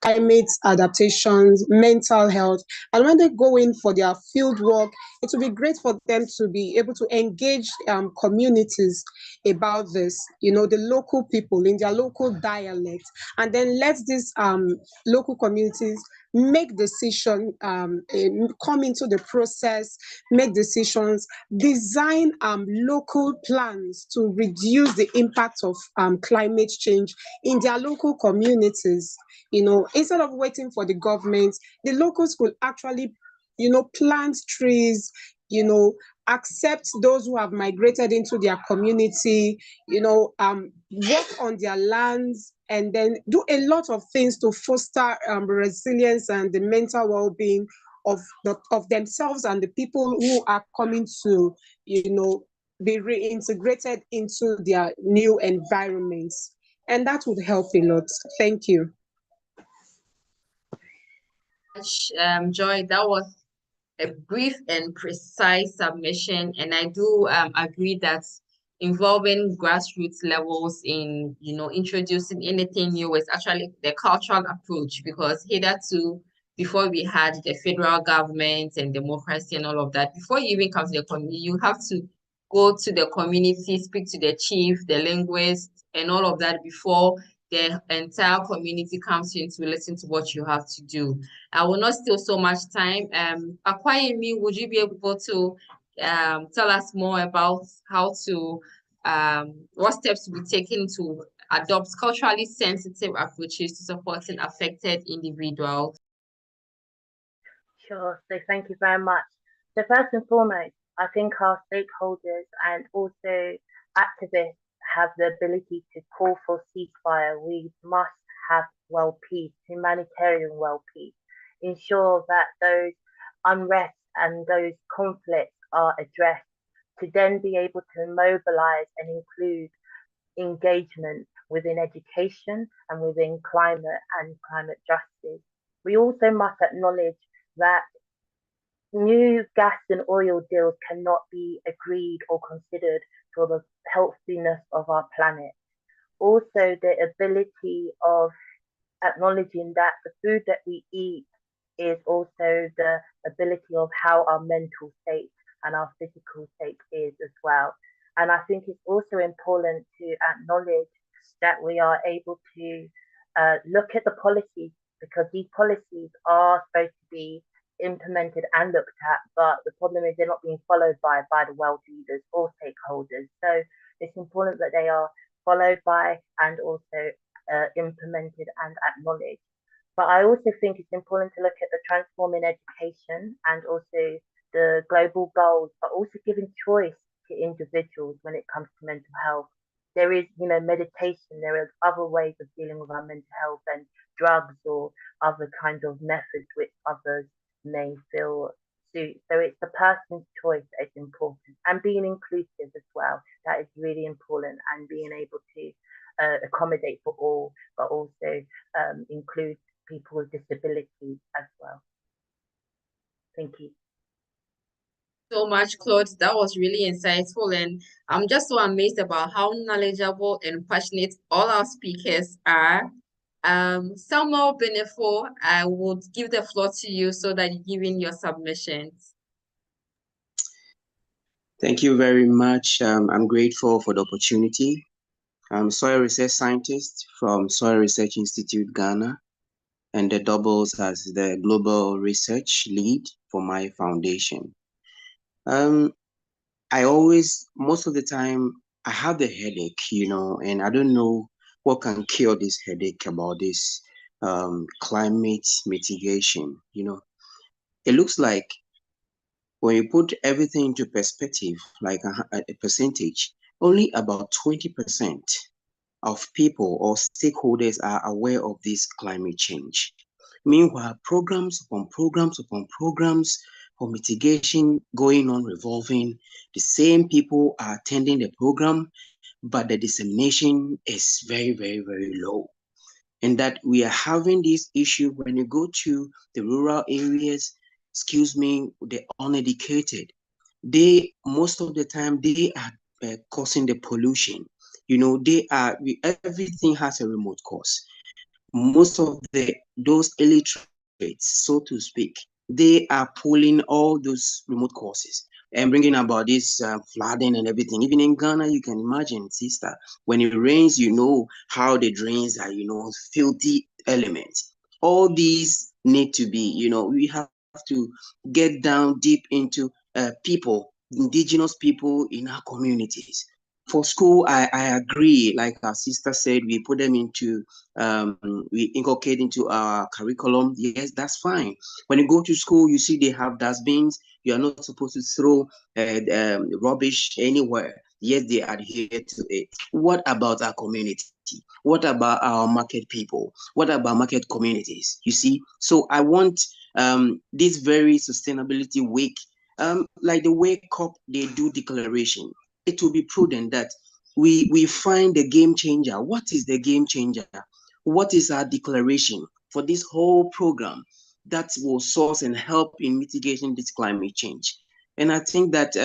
climate adaptations, mental health, and when they go in for their field work, it will be great for them to be able to engage communities about this, the local people in their local dialect, and then let these local communities make decisions, come into the process, make decisions, design local plans to reduce the impact of climate change in their local communities. Instead of waiting for the government, the locals could actually, plant trees, accept those who have migrated into their community, work on their lands, and then do a lot of things to foster resilience and the mental well-being of themselves and the people who are coming to, be reintegrated into their new environments. And that would help a lot. Thank you. Joy, that was a brief and precise submission, and I do agree that involving grassroots levels in introducing anything new is actually the cultural approach, because hitherto, before we had the federal government and democracy and all of that, before you even come to the community, you have to go to the community, speak to the chief, the linguist, and all of that before the entire community comes in to listen to what you have to do. I will not steal so much time. Akwaemi, would you be able to tell us more about how to, what steps to be taken to adopt culturally sensitive approaches to supporting affected individuals? Sure. So thank you very much. So first and foremost, I think our stakeholders and also activists have the ability to call for ceasefire. We must have world peace, humanitarian world peace, ensure that those unrest and those conflicts are addressed, to then be able to mobilize and include engagement within education and within climate and climate justice. We also must acknowledge that new gas and oil deals cannot be agreed or considered for the healthiness of our planet. Also, the ability of acknowledging that the food that we eat is also the ability of how our mental state and our physical state is as well. And I think it's also important to acknowledge that we are able to look at the policies, because these policies are supposed to be implemented and looked at, but the problem is they're not being followed by the world leaders or stakeholders. So it's important that they are followed by and also implemented and acknowledged. But I also think it's important to look at the transforming education and also the global goals, but also giving choice to individuals when it comes to mental health. There is, meditation, there are other ways of dealing with our mental health than drugs or other kinds of methods which others may feel suit. So it's the person's choice that is important, and being inclusive as well. That is really important, and being able to accommodate for all, but also include people with disabilities as well. Thank you so much, Claude. That was really insightful, and I'm just so amazed about how knowledgeable and passionate all our speakers are. Samuel Benefo, I would give the floor to you so that you give in your submissions. Thank you very much. I'm grateful for the opportunity. I'm soil research scientist from Soil Research Institute, Ghana, and that doubles as the global research lead for my foundation. Most of the time, I have the headache, and I don't know what can cure this headache about this climate mitigation. It looks like when you put everything into perspective, like a percentage, only about 20% of people or stakeholders are aware of this climate change. Meanwhile, programs upon programs upon programs for mitigation going on, revolving. The same people are attending the program, but the dissemination is very, very, very low. And that we are having this issue when you go to the rural areas, the uneducated, most of the time they are causing the pollution. Everything has a remote cause. Most of those illiterates, so to speak, they are pulling all those remote causes and bringing about this flooding and everything. Even in Ghana, you can imagine, sister, when it rains, how the drains are, filthy elements. All these need to be, we have to get down deep into indigenous people in our communities. For school, I agree. Like our sister said, we put them we inculcate into our curriculum. Yes, that's fine. When you go to school, you see they have dustbins. You are not supposed to throw rubbish anywhere. Yes, they adhere to it. What about our community? What about our market people? What about market communities? You see, so I want this very sustainability week, like the way COP they do declaration. It will be prudent that we find the game changer. What is the game changer? What is our declaration for this whole program that will source and help in mitigating this climate change? And I think that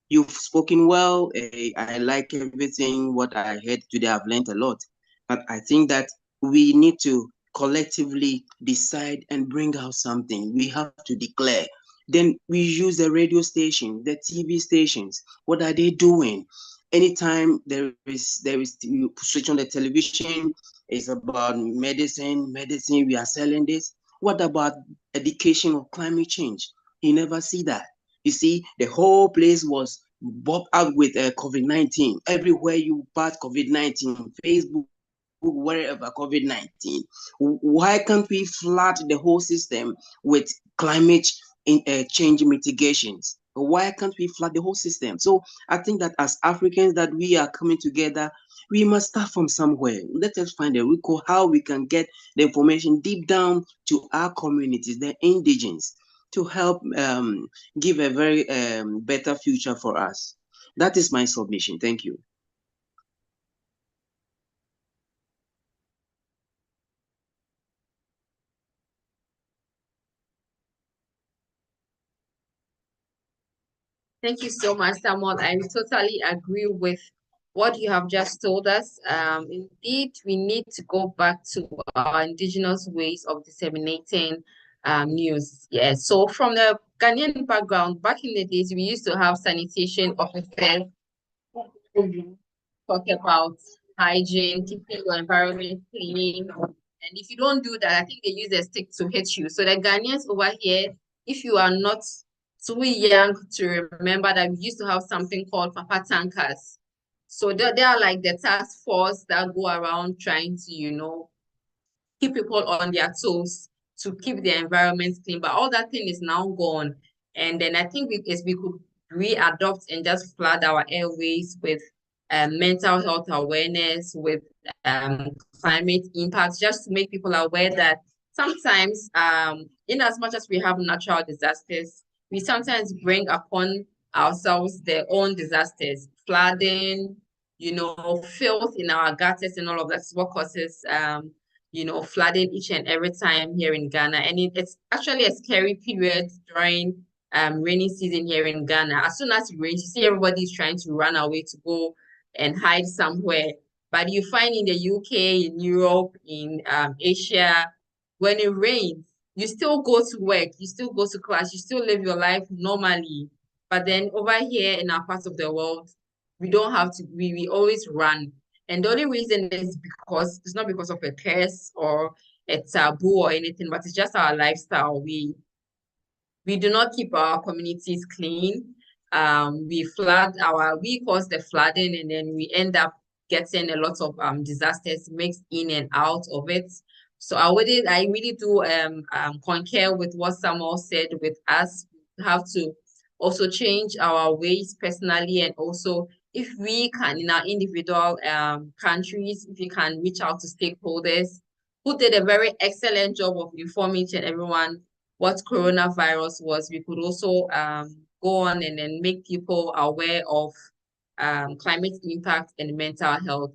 you've spoken well. I like everything, what I heard today. I've learned a lot. But I think that we need to collectively decide and bring out something. We have to declare. Then we use the radio station, the TV stations. What are they doing? Anytime there is you switch on the television, it's about medicine, we are selling this. What about education of climate change? You never see that. You see, the whole place was bobbed out with COVID-19. Everywhere you pass COVID-19, Facebook, wherever, COVID-19. Why can't we flood the whole system with climate change mitigations? Why can't we flood the whole system? So I think that as Africans, that we are coming together, we must start from somewhere. Let us find a recall how we can get the information deep down to our communities, the indigenous, to help give a very better future for us. That is my submission. Thank you. Thank you so much, Samuel. I totally agree with what you have just told us. Indeed, we need to go back to our indigenous ways of disseminating news. Yes. So from the Ghanaian background, back in the days, we used to have sanitation officers who talk about hygiene, keeping your environment clean. And if you don't do that, I think they use a stick to hit you. So the Ghanaians over here, if you are not too young to remember that we used to have something called Papa Tankers. So they are like the task force that go around trying to, keep people on their toes to keep the environment clean. But all that thing is now gone. And then I think we could readopt and just flood our airways with mental health awareness, with climate impacts, just to make people aware that sometimes, in as much as we have natural disasters, we sometimes bring upon ourselves their own disasters, flooding, filth in our gutters and all of that is what causes flooding each and every time here in Ghana. And it's actually a scary period during rainy season here in Ghana. As soon as it rains, you see everybody's trying to run away to go and hide somewhere. But you find in the UK, in Europe, in Asia, when it rains, you still go to work, you still go to class, you still live your life normally. But then over here in our part of the world, we don't have to, we always run. And the only reason is because it's not because of a curse or a taboo or anything, but it's just our lifestyle. We do not keep our communities clean. We cause the flooding, and then we end up getting a lot of disasters mixed in and out of it. So I really do concur with what Samuel said. With us, we have to also change our ways personally, and also if we can in our individual countries, if you can reach out to stakeholders who did a very excellent job of informing each and everyone what coronavirus was, we could also go on and then make people aware of climate impact and mental health.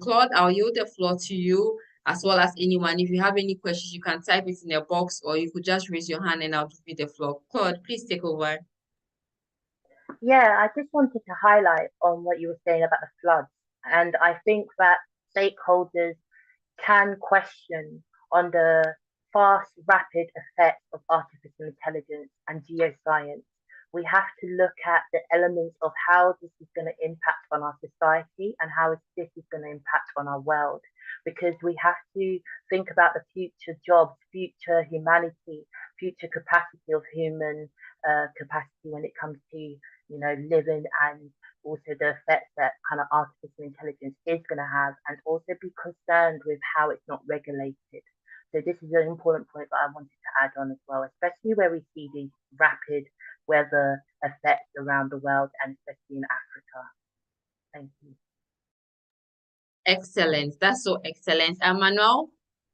Claude, I'll yield the floor to you as well as anyone. If you have any questions, you can type it in the box, or you could just raise your hand and I'll give you the floor. Claude, please take over. Yeah, I just wanted to highlight on what you were saying about the floods. And I think that stakeholders can question on the fast, rapid effects of artificial intelligence and geoscience. We have to look at the elements of how this is going to impact on our society and how this is going to impact on our world, because we have to think about the future jobs, future humanity, future capacity of human capacity when it comes to living, and also the effects that kind of artificial intelligence is going to have, and also be concerned with how it's not regulated. So this is an important point that I wanted to add on as well, especially where we see these rapid weather effects around the world, and especially in Africa. Thank you. Excellent. That's so excellent. Manuel,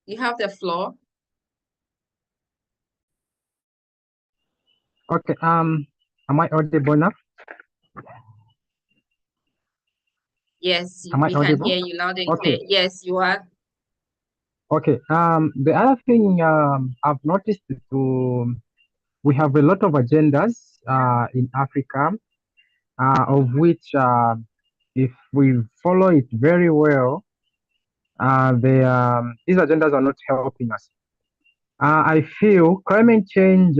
you have the floor. Okay. Am I audible now? Yes, Am I we can audible? hear you loud and Okay. clear. Yes, you are. Okay. The other thing I've noticed we have a lot of agendas in Africa, of which if we follow it very well, these agendas are not helping us. I feel climate change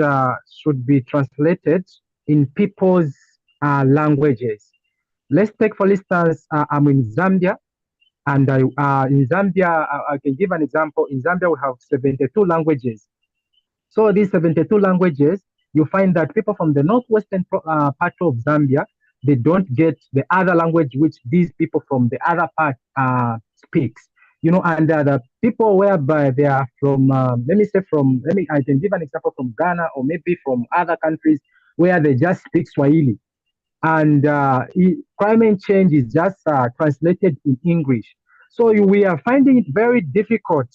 should be translated in people's languages. Let's take, for instance, I'm in Zambia, and in Zambia, I can give an example. In Zambia, we have 72 languages. So these 72 languages, you find that people from the northwestern part of Zambia, they don't get the other language which these people from the other part speaks. And the people whereby they are from, I can give an example from Ghana, or maybe from other countries where they just speak Swahili. And climate change is just translated in English. So we are finding it very difficult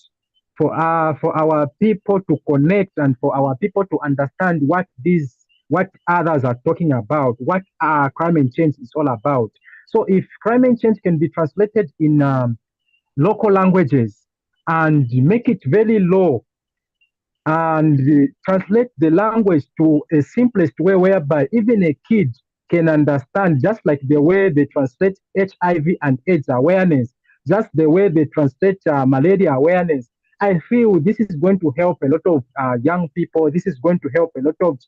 for our people to connect, and for our people to understand what others are talking about, what climate change is all about. So if climate change can be translated in local languages and make it very low, and translate the language to a simplest way whereby even a kid can understand, just like the way they translate HIV and AIDS awareness, just the way they translate malaria awareness. I feel this is going to help a lot of young people. This is going to help a lot of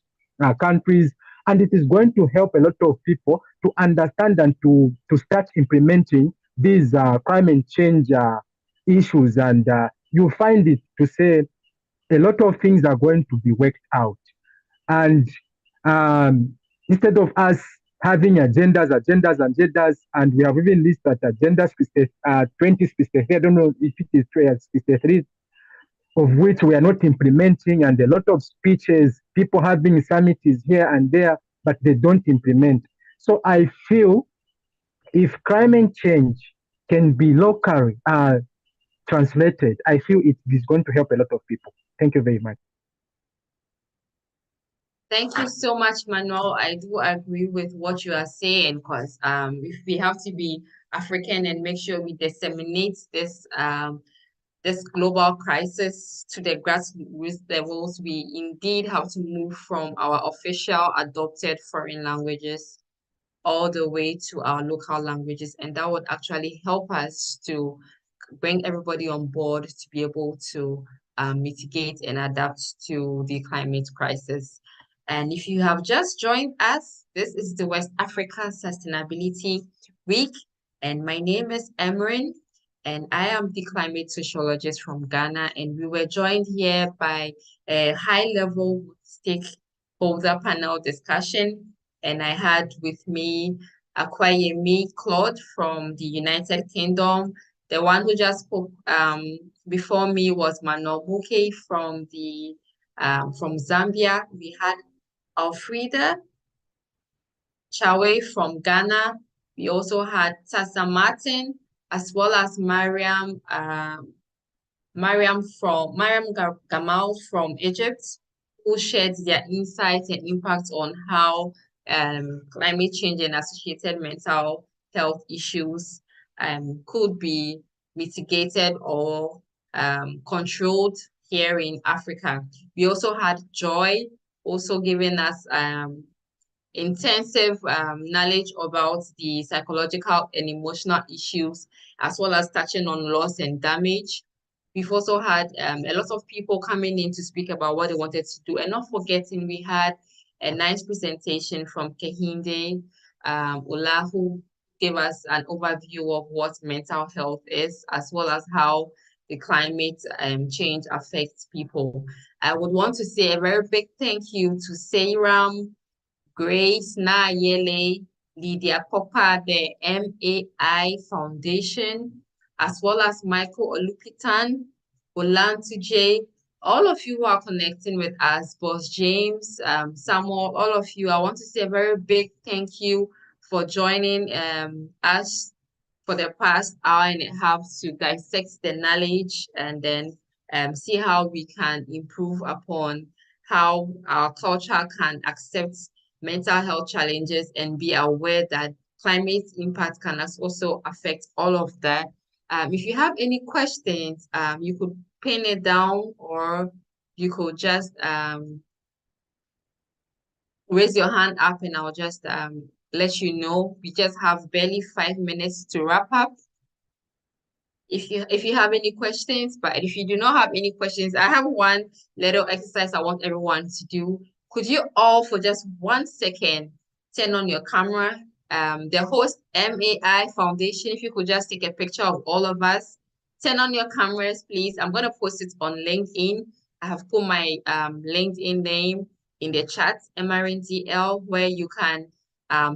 countries, and it is going to help a lot of people to understand and to start implementing these climate change issues. And you find it to say a lot of things are going to be worked out. And instead of us having agendas, and we have even listed agenda 2063, I don't know if it is 63, of which we are not implementing, and a lot of speeches, people having summits here and there, but they don't implement. So I feel if climate change can be locally translated, I feel it is going to help a lot of people. Thank you very much. Thank you so much, Manuel. I do agree with what you are saying, because if we have to be African and make sure we disseminate this global crisis to the grassroots levels, we indeed have to move from our official adopted foreign languages all the way to our local languages, and that would actually help us to bring everybody on board to be able to mitigate and adapt to the climate crisis. And if you have just joined us, this is the West Africa Sustainability Week, and my name is Emerin, and I am the climate sociologist from Ghana, and we were joined here by a high-level stakeholder panel discussion, and I had with me Akwayemi Claude from the United Kingdom. The one who just spoke before me was Manuel Buke from Zambia. We had Alfreda Chawe from Ghana. We also had Tassa Martin, as well as Mariam Gamal from Egypt, who shared their insights and impact on how climate change and associated mental health issues could be mitigated or controlled here in Africa. We also had Joy also giving us intensive knowledge about the psychological and emotional issues, as well as touching on loss and damage. We've also had a lot of people coming in to speak about what they wanted to do. And not forgetting, we had a nice presentation from Kehinde Ola, who gave us an overview of what mental health is, as well as how the climate change affects people. I would want to say a very big thank you to Seiram, Grace Nayele, Lydia Popper, the MAI Foundation, as well as Michael Olupitan, Olantuje, all of you who are connecting with us, Boss James, Samuel, all of you. I want to say a very big thank you for joining us for the past hour and a half to dissect the knowledge and then see how we can improve upon how our culture can accept mental health challenges and be aware that climate impact can also affect all of that. If you have any questions, you could pin it down, or you could just raise your hand up and I'll just let you know. We just have barely 5 minutes to wrap up. If you have any questions, but if you do not have any questions, I have one little exercise I want everyone to do. Could you all, for just 1 second, turn on your camera? The host MAI Foundation, if you could just take a picture of all of us. Turn on your cameras, please. I'm going to post it on LinkedIn. I have put my LinkedIn name in the chat, MRNDL, where you can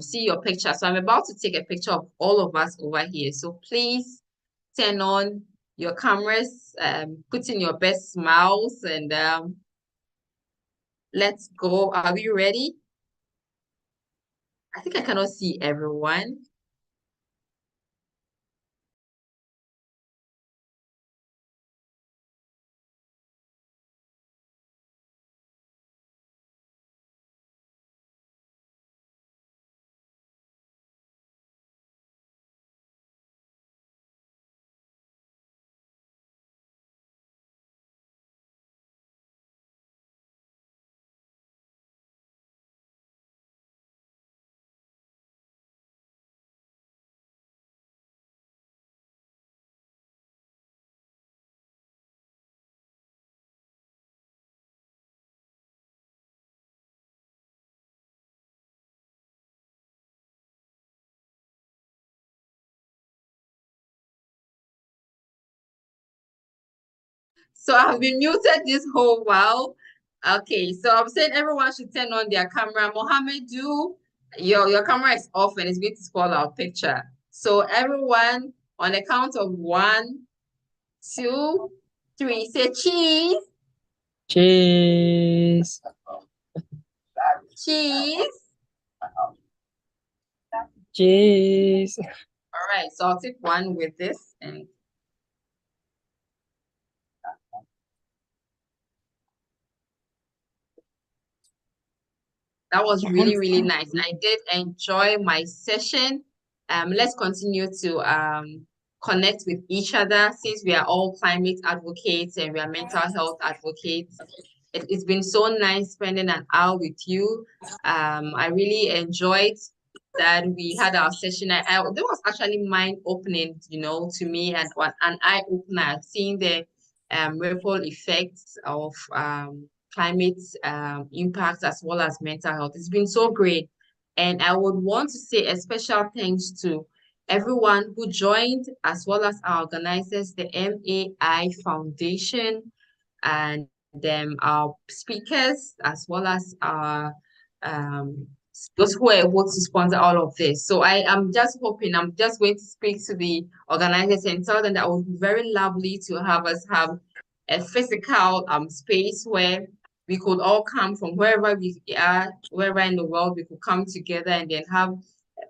see your picture. So I'm about to take a picture of all of us over here. So please turn on your cameras, put in your best smiles, and let's go. Are we ready? I think I cannot see everyone. So I've been muted this whole while. Okay, so I'm saying everyone should turn on their camera. Mohammed, your camera is off and it's going to spoil our picture. So everyone, on the count of 1, 2, 3, say cheese. Cheese. Cheese. Cheese. All right, so I'll take one with this and that was really, really nice. I did enjoy my session. Let's continue to connect with each other since we are all climate advocates and we are mental health advocates. It's been so nice spending an hour with you. I really enjoyed that we had our session. That was actually mind-opening, to me, and an eye-opener, seeing the ripple effects of climate impact as well as mental health. It's been so great. And I would want to say a special thanks to everyone who joined, as well as our organizers, the MAI Foundation, and our speakers, as well as our those who are able to sponsor all of this. So I am just hoping, I'm just going to speak to the organizers and tell them that it would be very lovely to have us have a physical space where we could all come from wherever we are, wherever in the world, we could come together and then have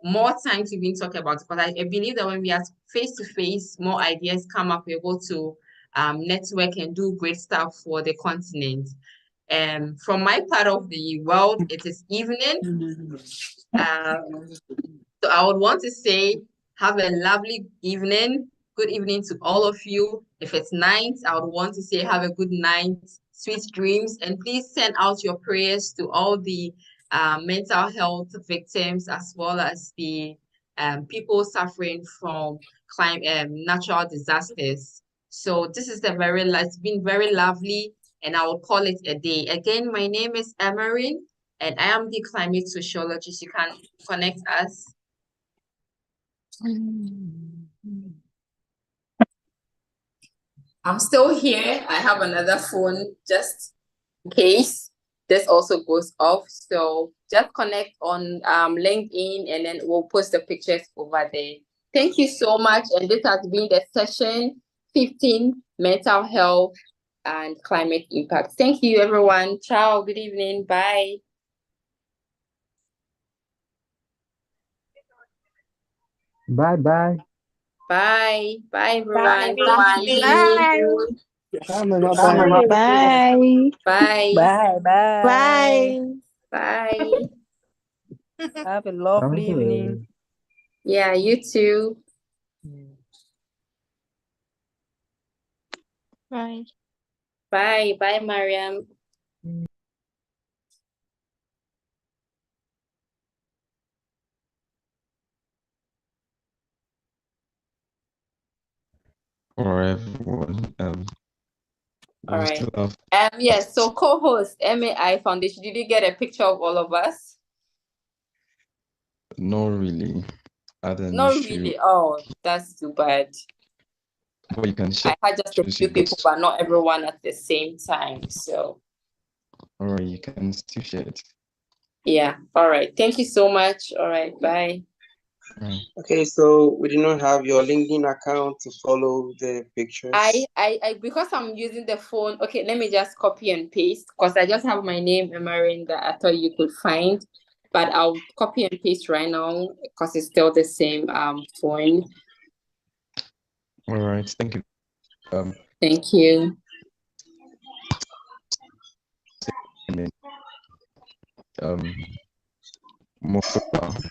more time to even talk about it. But I believe that when we are face to face, more ideas come up, we're able to network and do great stuff for the continent. From my part of the world, it is evening. So I would want to say, have a lovely evening. Good evening to all of you. If it's night, I would want to say, have a good night, sweet dreams, and please send out your prayers to all the mental health victims, as well as the people suffering from natural disasters. So this is it's been very lovely, and I will call it a day. Again, my name is Emerin, and I am the climate sociologist. You can connect us. I'm still here. I have another phone just in case this also goes off. So just connect on LinkedIn, and then we'll post the pictures over there. Thank you so much. And this has been the session 15, mental health and climate impact. Thank you, everyone. Ciao. Good evening. Bye. Bye bye. Bye. Bye, everyone. Bye. Bye. Bye. Bye. Bye. Bye. Bye. Have a lovely evening. Yeah, you too. Bye. Bye. Bye, Mariam. For everyone. All right. Still have Yes, so co-host MAI Foundation, did you get a picture of all of us? not really had an Not issue. really. Oh, that's too bad. But you can share. I had just a few people, but not everyone at the same time. So All right, you can still share it. yeah. All right. Thank you so much. All right. Bye. Okay, so we do not have your LinkedIn account to follow the pictures. I because I'm using the phone. Okay, let me just copy and paste because I just have my name, Emerin, that I thought you could find, but I'll copy and paste right now because it's still the same phone. All right, thank you. Thank you. Mofa.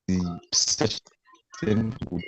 The session would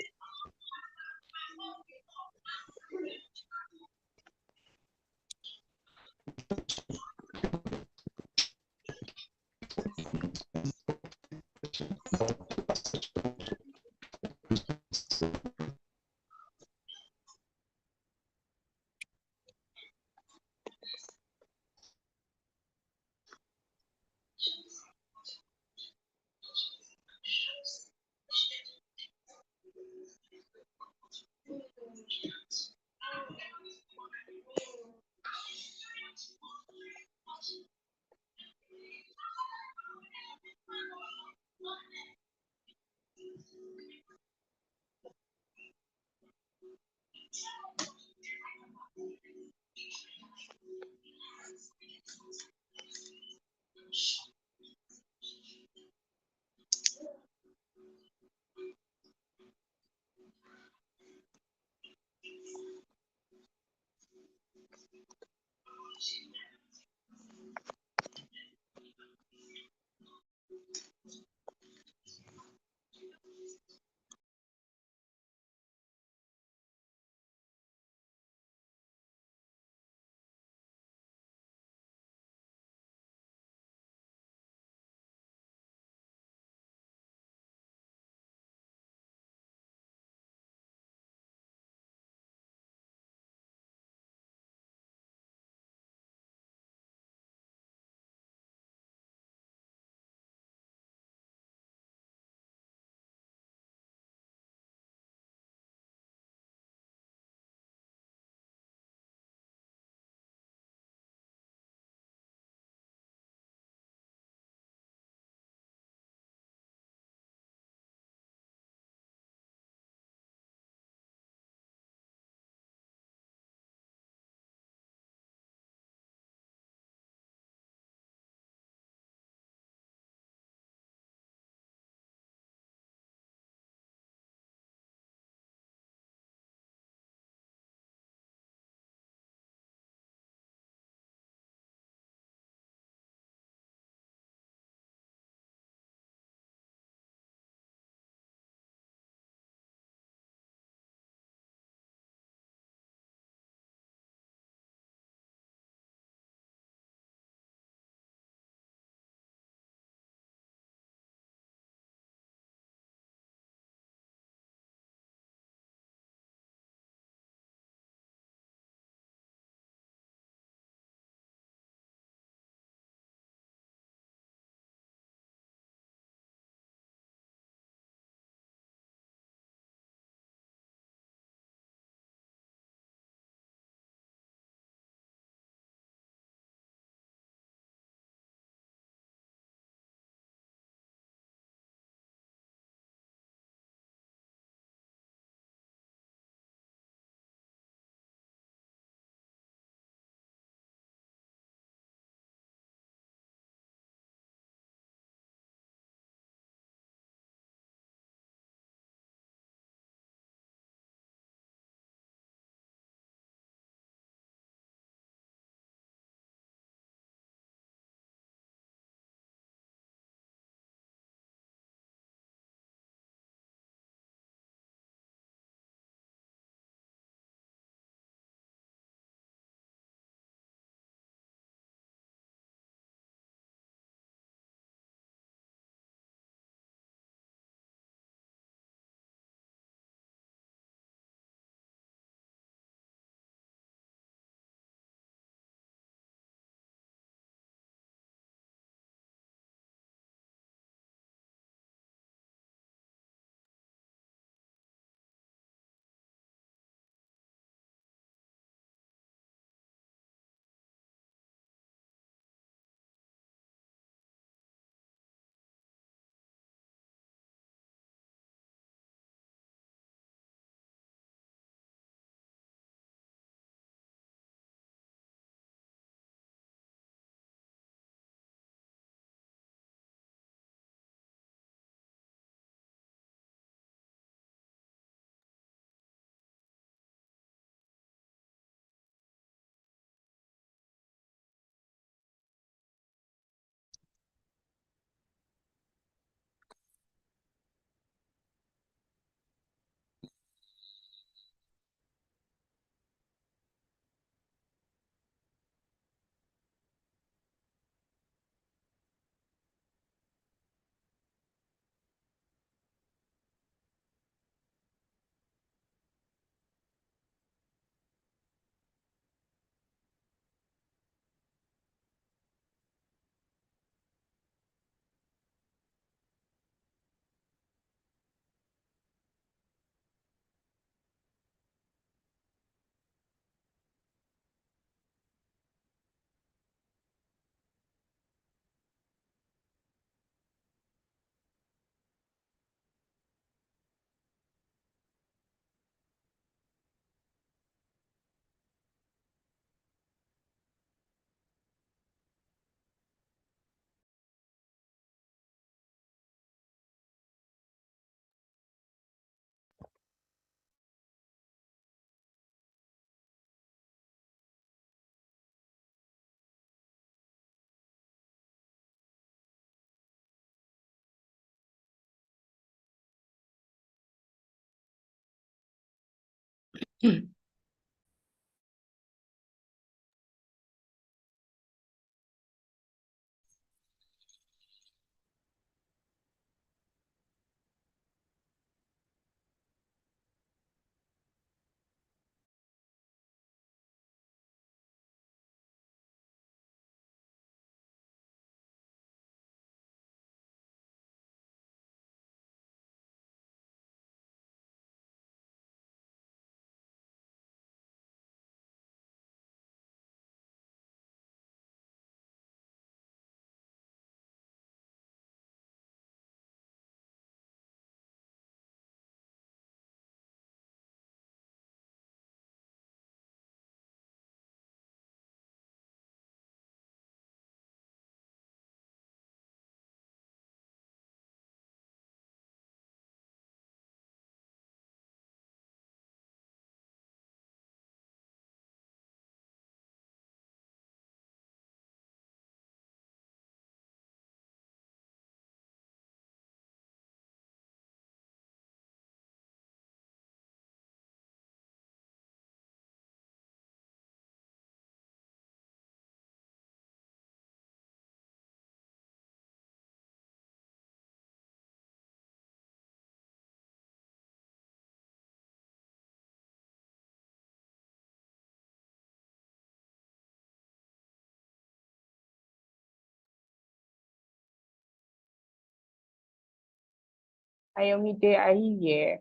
Ayomide, are you here?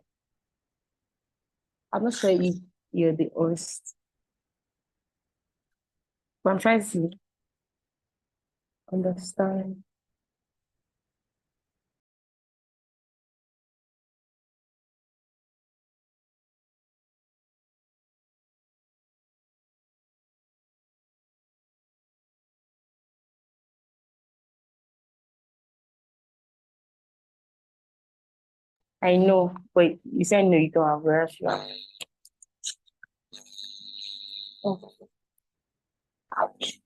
I'm not sure if you're the host, but I'm trying to understand. I know, but you said no, you don't have where you are. Oh, ouch.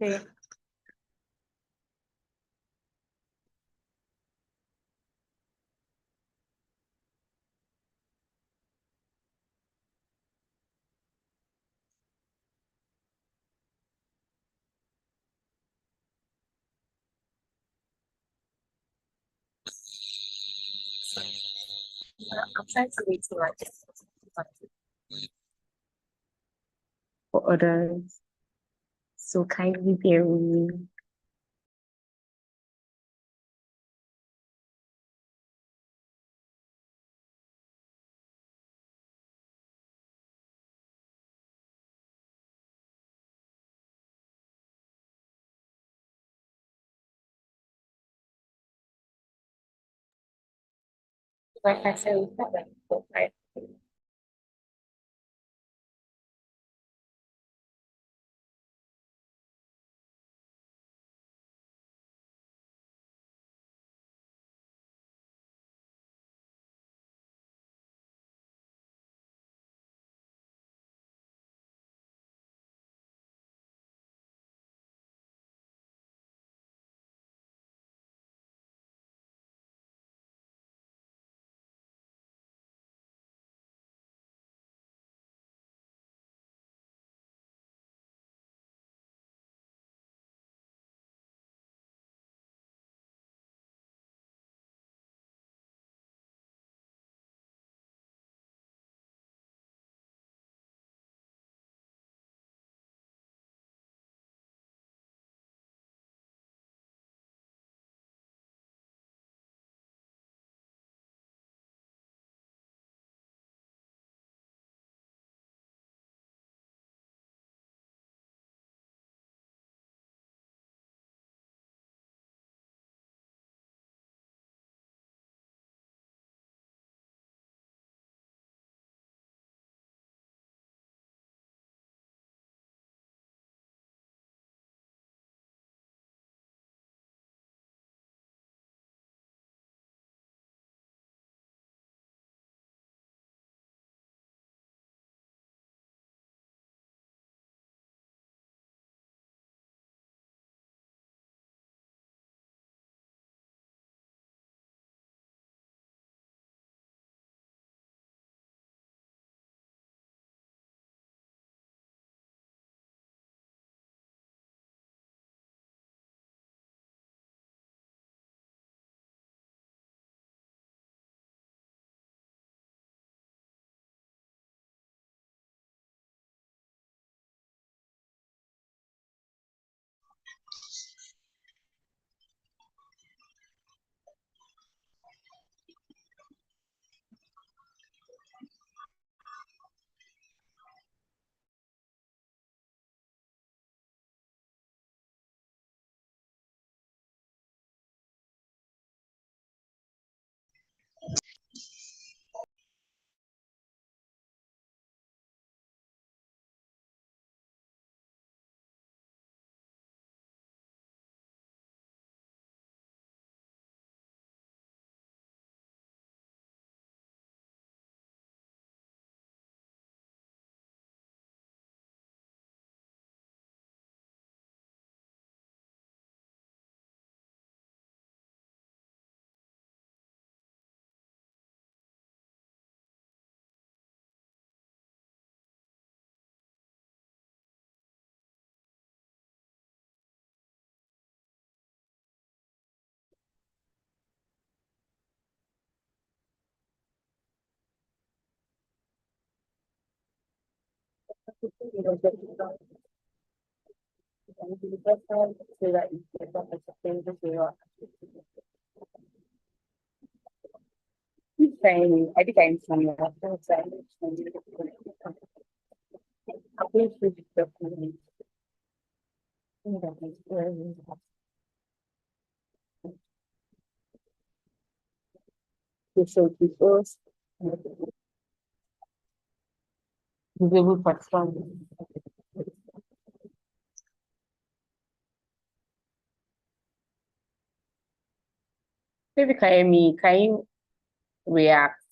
Okay. I'm trying to wait till for others. So kindly bear with me. Like I said, we have like 4, 5 Training, I think I'm somewhere. Visible platform. Maybe can you react?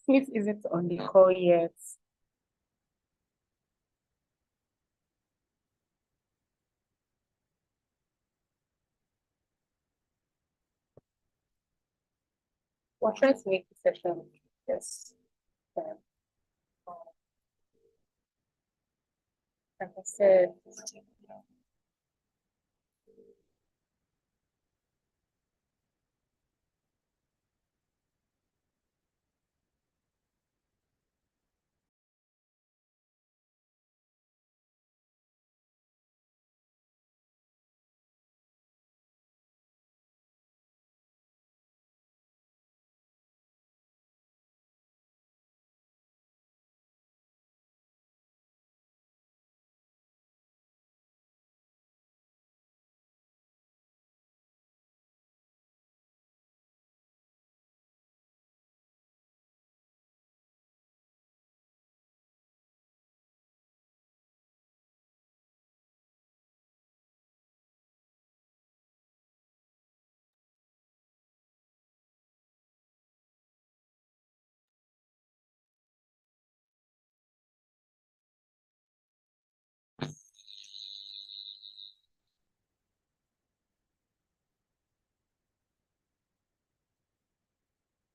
Smith isn't on the call yet. We're trying to make the session, yes. Like I said,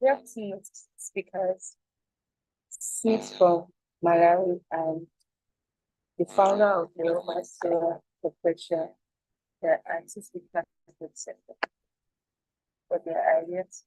we have two speakers, Smith from Malawi and the founder of the Roma Solar Corporation. The IT speakers for their ideas.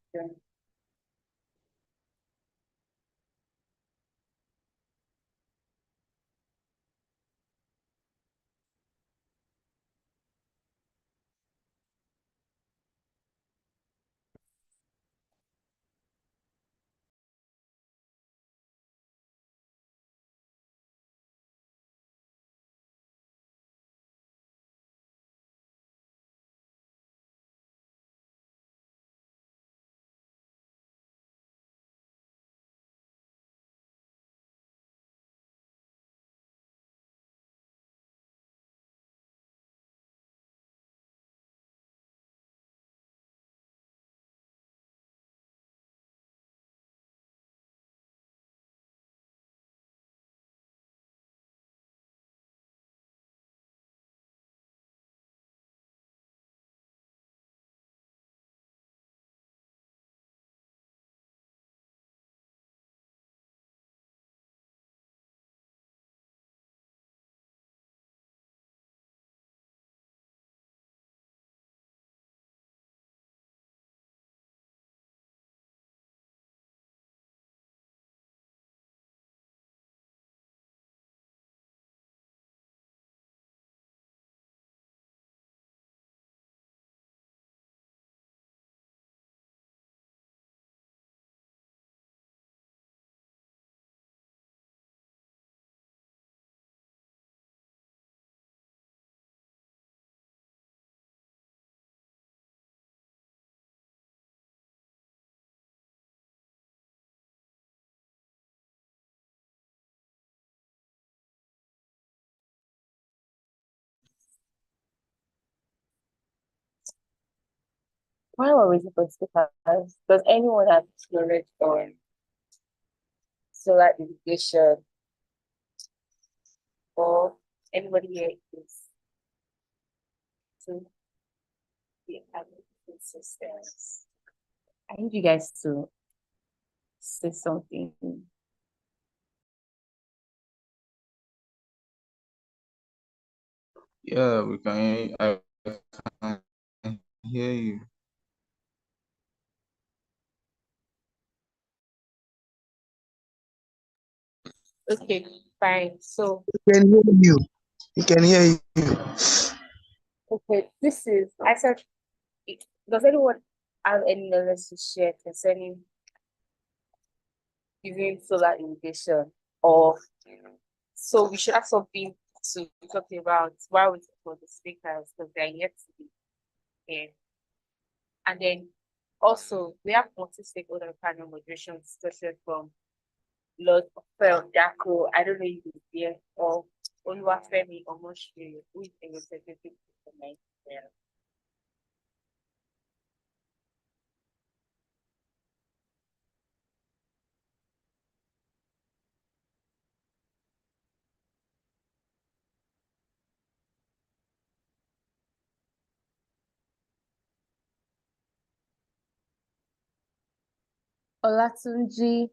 While we're waiting for the speakers, does anyone have knowledge on solar irrigation, or anybody here is to the agricultural systems? I need you guys to say something. Yeah, we can. I can hear you. Okay, fine. So We can hear you. We can hear you. okay, this is I said. Does anyone have any knowledge to share concerning using solar irrigation? Or so we should have something to talk about while we talk for the speakers because they're yet to be here. And then also we have multi-stakeholder panel moderation discussion from Lord Fel Dako. I don't know if he's here, or Oluwafemi Omoshiri, who is a representative from Nigeria. Olatunji,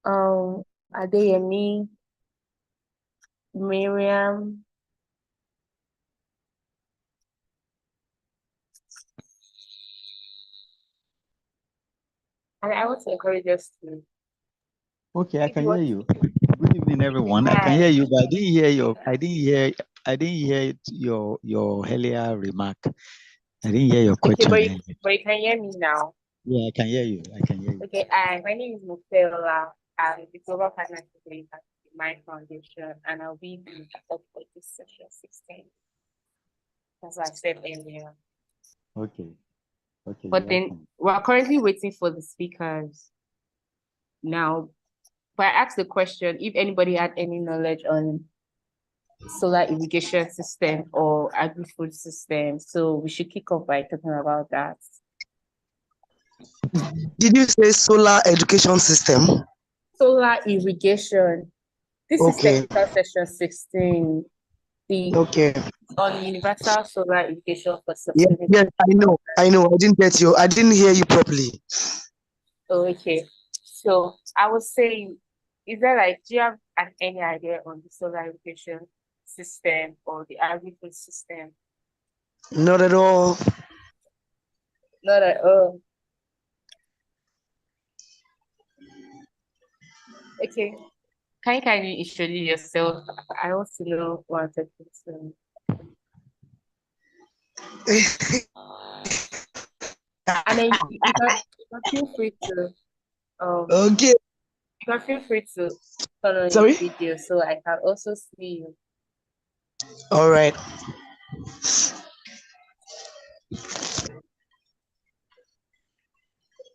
Adeyemi, Miriam. And I want to encourage us to. Okay, I If can you hear want you. Good evening, everyone. I can Hi. hear you, but I didn't hear your earlier remark. I didn't hear your Okay, question. but you can hear me now. Yeah, I can hear you. I can hear you. Okay, my name is Mufela. I'm the Global Partner Today at the Mind Foundation, and I'll be the support for this session 16. That's what I said earlier. Okay. Okay. But then we're currently waiting for the speakers now. But I asked the question if anybody had any knowledge on solar irrigation system or agri-food system. So we should kick off by talking about that. Did you say solar education system? Solar irrigation. This Okay. is technical session 16. Okay. On universal solar irrigation for Yes, sustainable. yes, I know. I didn't get you. I didn't hear you properly. Okay. So I was saying, do you have any idea on the solar irrigation system or the agri-food system? Not at all. Not at all. Okay. Can you introduce yourself? I want to know what the person. And then you can feel free to okay. You can feel free to turn on Sorry? your video so I can also see you. All right.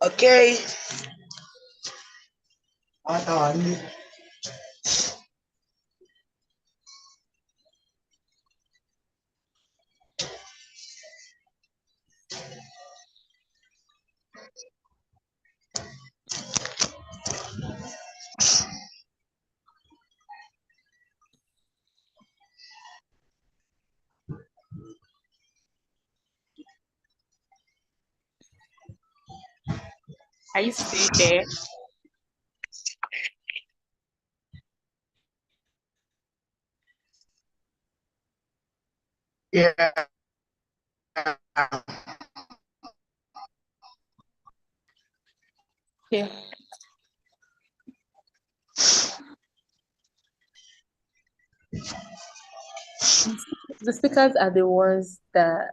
Okay. Are you still there? Yeah. Yeah. The speakers are the ones that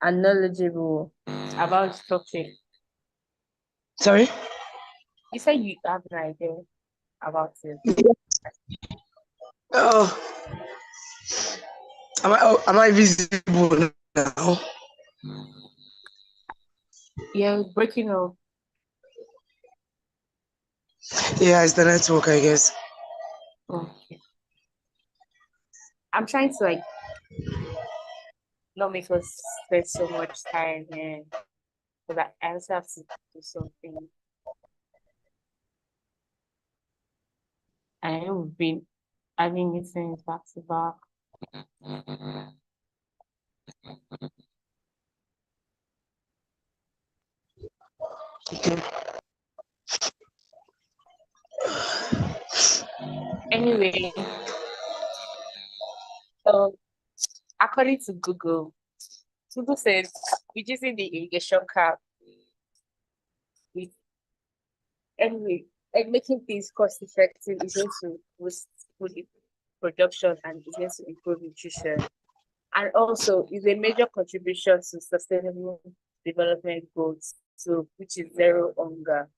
are knowledgeable about the topic. Sorry? You said you have an idea about it. Oh. Am I visible now? Yeah, breaking up. Yeah, it's the network, I guess. Okay. I'm trying to not make us spend so much time and But I also have to do something. I know we've been having meetings back to back. Anyway, according to Google says reducing the irrigation cap with anyway, and making things cost effective is going to boost food production and is going to improve nutrition. And also is a major contribution to sustainable development goals, so which is zero hunger.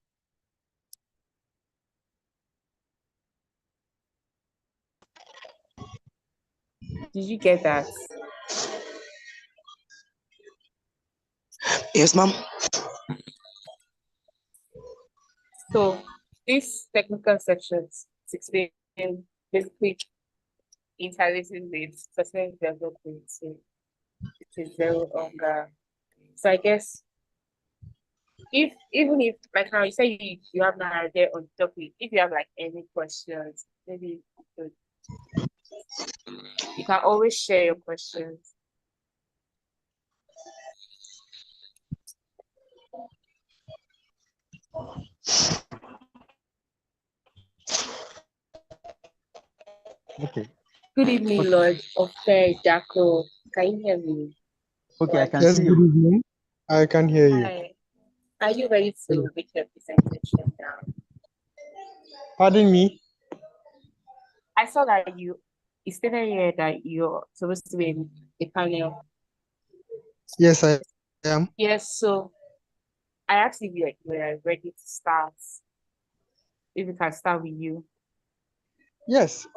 Did you get that? Yes, ma'am. So this technical section explains basically interrelating with sustainable development, so it is zero hunger. So I guess even if like now you say you have no idea on the topic, if you have like any questions, maybe you can always share your questions. Okay. Good evening, Lord Ofe Dako. Can you hear me? Okay, I can Yes, see good you. evening. I can hear you. Hi. Are you ready to make your presentation now? Pardon me. I saw that it's stated here that you're supposed to be in a panel. Yes, I am. Yes, so I asked if you were ready to start. If we can start with you. Yes,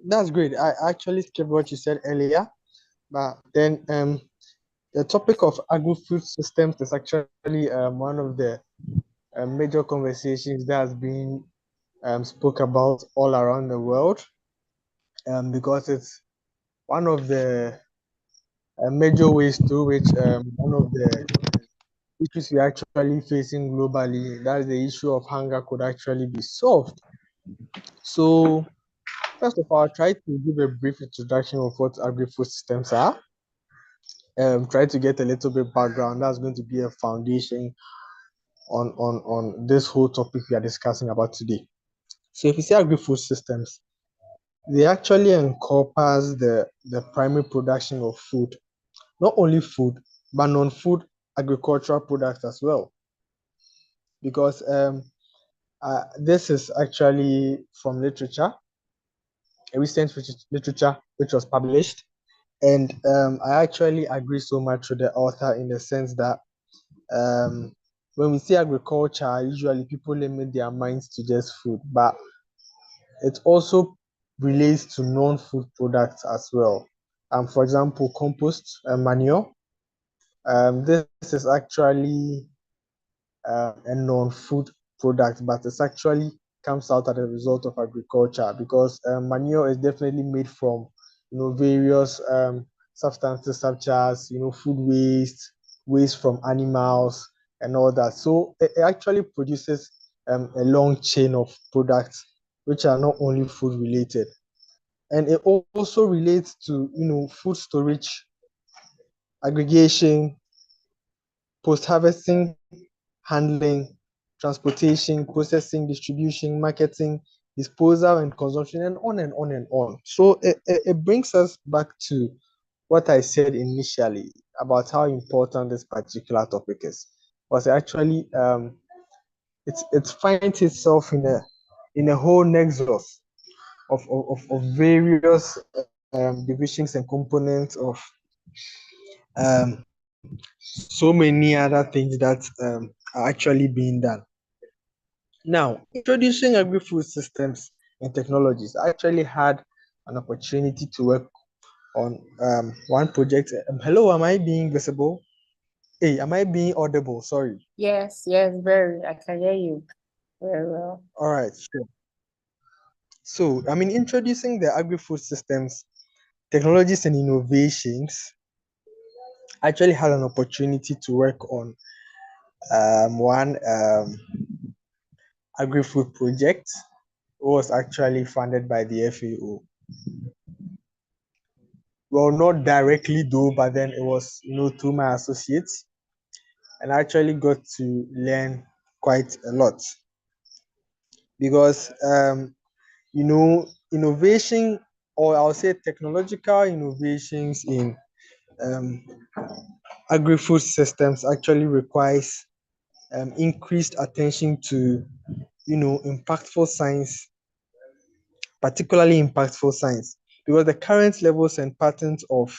that's great. I actually skipped what you said earlier, but then the topic of agri-food systems is actually one of the major conversations that has been spoke about all around the world, because it's one of the major ways through which one of the issues we're actually facing globally, that's the issue of hunger, could actually be solved. So first of all, I'll try to give a brief introduction of what agri-food systems are. Try to get a little bit background. That's going to be a foundation on this whole topic we are discussing about today. So if you say agri-food systems, they actually encompass the primary production of food, not only food, but non-food agricultural products as well. Because this is actually from literature, a recent literature which was published. And I actually agree so much with the author in the sense that when we say agriculture, usually people limit their minds to just food, but it also relates to non-food products as well. For example, compost and manure. This is actually a non-food product, but it's actually comes out as a result of agriculture, because manure is definitely made from various substances such as food waste from animals and all that. So it actually produces a long chain of products which are not only food related, and it also relates to food storage, aggregation, post-harvesting, handling, transportation, processing, distribution, marketing, disposal, and consumption, and on and on and on. So it brings us back to what I said initially about how important this particular topic is. Was actually it finds itself in a whole nexus of various divisions and components of so many other things that are actually being done. Now, introducing agri-food systems and technologies, I actually had an opportunity to work on one project. Hello, am I being visible? Hey, am I being audible? Sorry. Yes, very. I can hear you very well. All right, sure. So, introducing the agri-food systems, technologies, and innovations, I actually had an opportunity to work on One agri-food project was actually funded by the FAO. Well, not directly though, but then it was, through my associates, and I actually got to learn quite a lot because, innovation, or I'll say technological innovations in um, agri-food systems actually requires increased attention to, impactful science, particularly impactful science, because the current levels and patterns of,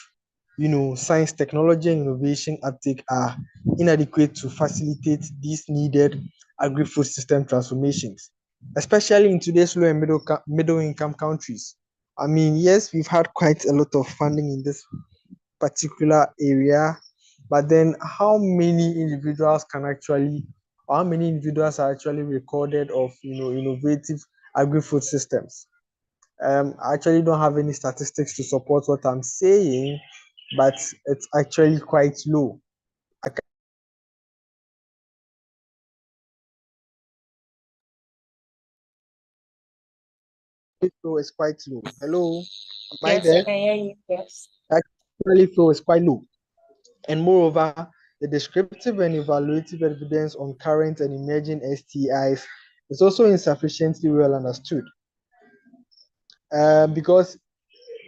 science, technology, and innovation uptake are inadequate to facilitate these needed agri-food system transformations, especially in today's low and middle income countries. I mean, yes, we've had quite a lot of funding in this particular area, but then how many individuals can actually, or how many individuals are actually recorded of, innovative agri-food systems? I actually don't have any statistics to support what I'm saying, but it's actually quite low. Flow is quite low. Hello, am I Yes, I there? can hear you. Yes. Actually, flow is quite low. And moreover, the descriptive and evaluative evidence on current and emerging STIs is also insufficiently well understood. Because,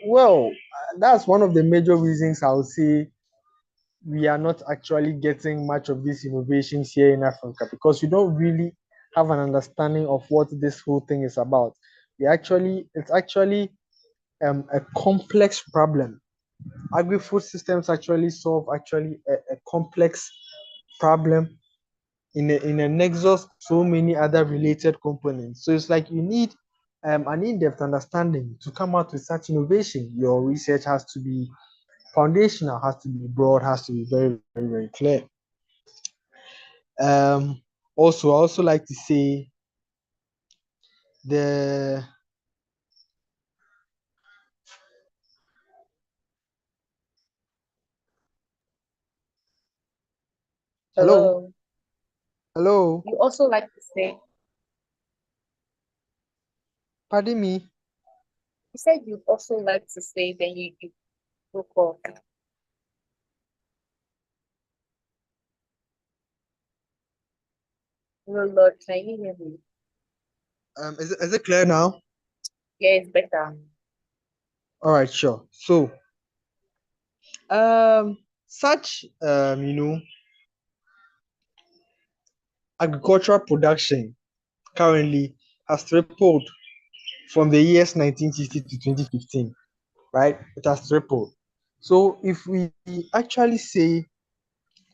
well, that's one of the major reasons I would say we are not actually getting much of these innovations here in Africa, because we don't really have an understanding of what this whole thing is about. It's actually a complex problem. Agri-food systems actually solve a complex problem in a nexus of so many other related components. So it's like you need an in-depth understanding to come out with such innovation. Your research has to be foundational, has to be broad, has to be very, very, very clear. Also, I also like to say the hello, Hello. hello, You also like to say, pardon me. you said you also like to say, then you broke off. No, Lord, can you hear me? Is it clear now? Yeah, it's better. All right, sure. So, such agricultural production currently has tripled from the years 1960 to 2015, right? It has tripled. So if we actually say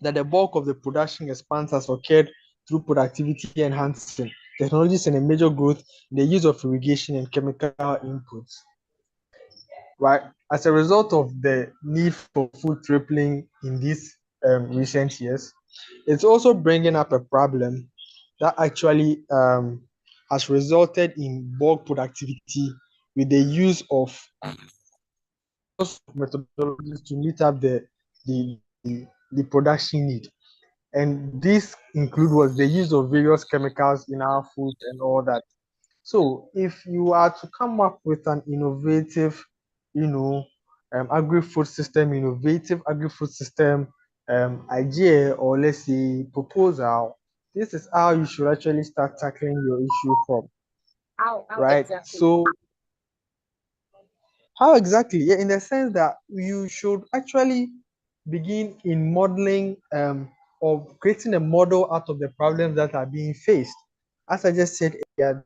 that the bulk of the production expanse has occurred through productivity enhancing technologies and a major growth in the use of irrigation and chemical inputs, right? As a result of the need for food tripling in these recent years, it's also bringing up a problem that actually has resulted in bulk productivity with the use of methodologies to meet up the, the production need. And this include was the use of various chemicals in our food and all that. So if you are to come up with an innovative, agri-food system, innovative agri-food system idea, or let's say proposal, this is how you should actually start tackling your issue from, How right? exactly? So how exactly? Yeah, in the sense that you should actually begin in modeling or creating a model out of the problems that are being faced. As I just said earlier,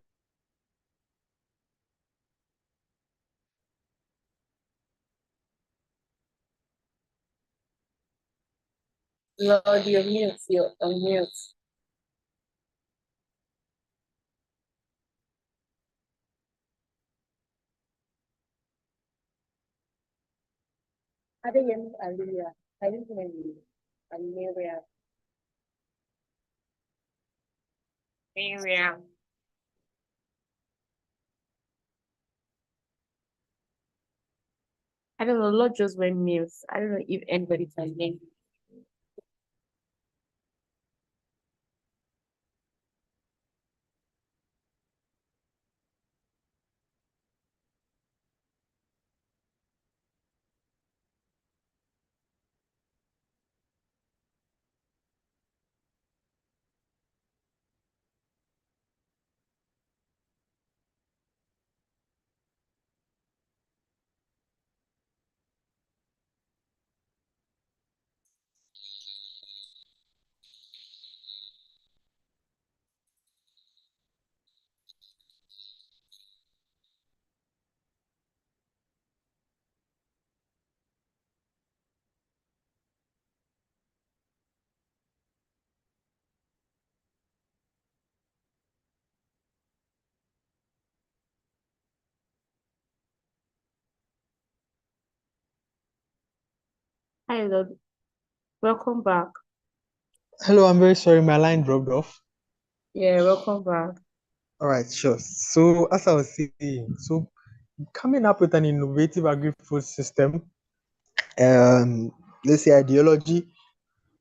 Lord, you're mute. You're on mute. I didn't hear me, Aliyah. I didn't hear you. Aliyah. Miriam. I don't know. Lord just went mute. I don't know if anybody can hear me. Hi, Lord. Welcome back. Hello, I'm very sorry, my line dropped off. Yeah, welcome back. All right, sure. So, as I was saying, so coming up with an innovative agri-food system, let's say ideology,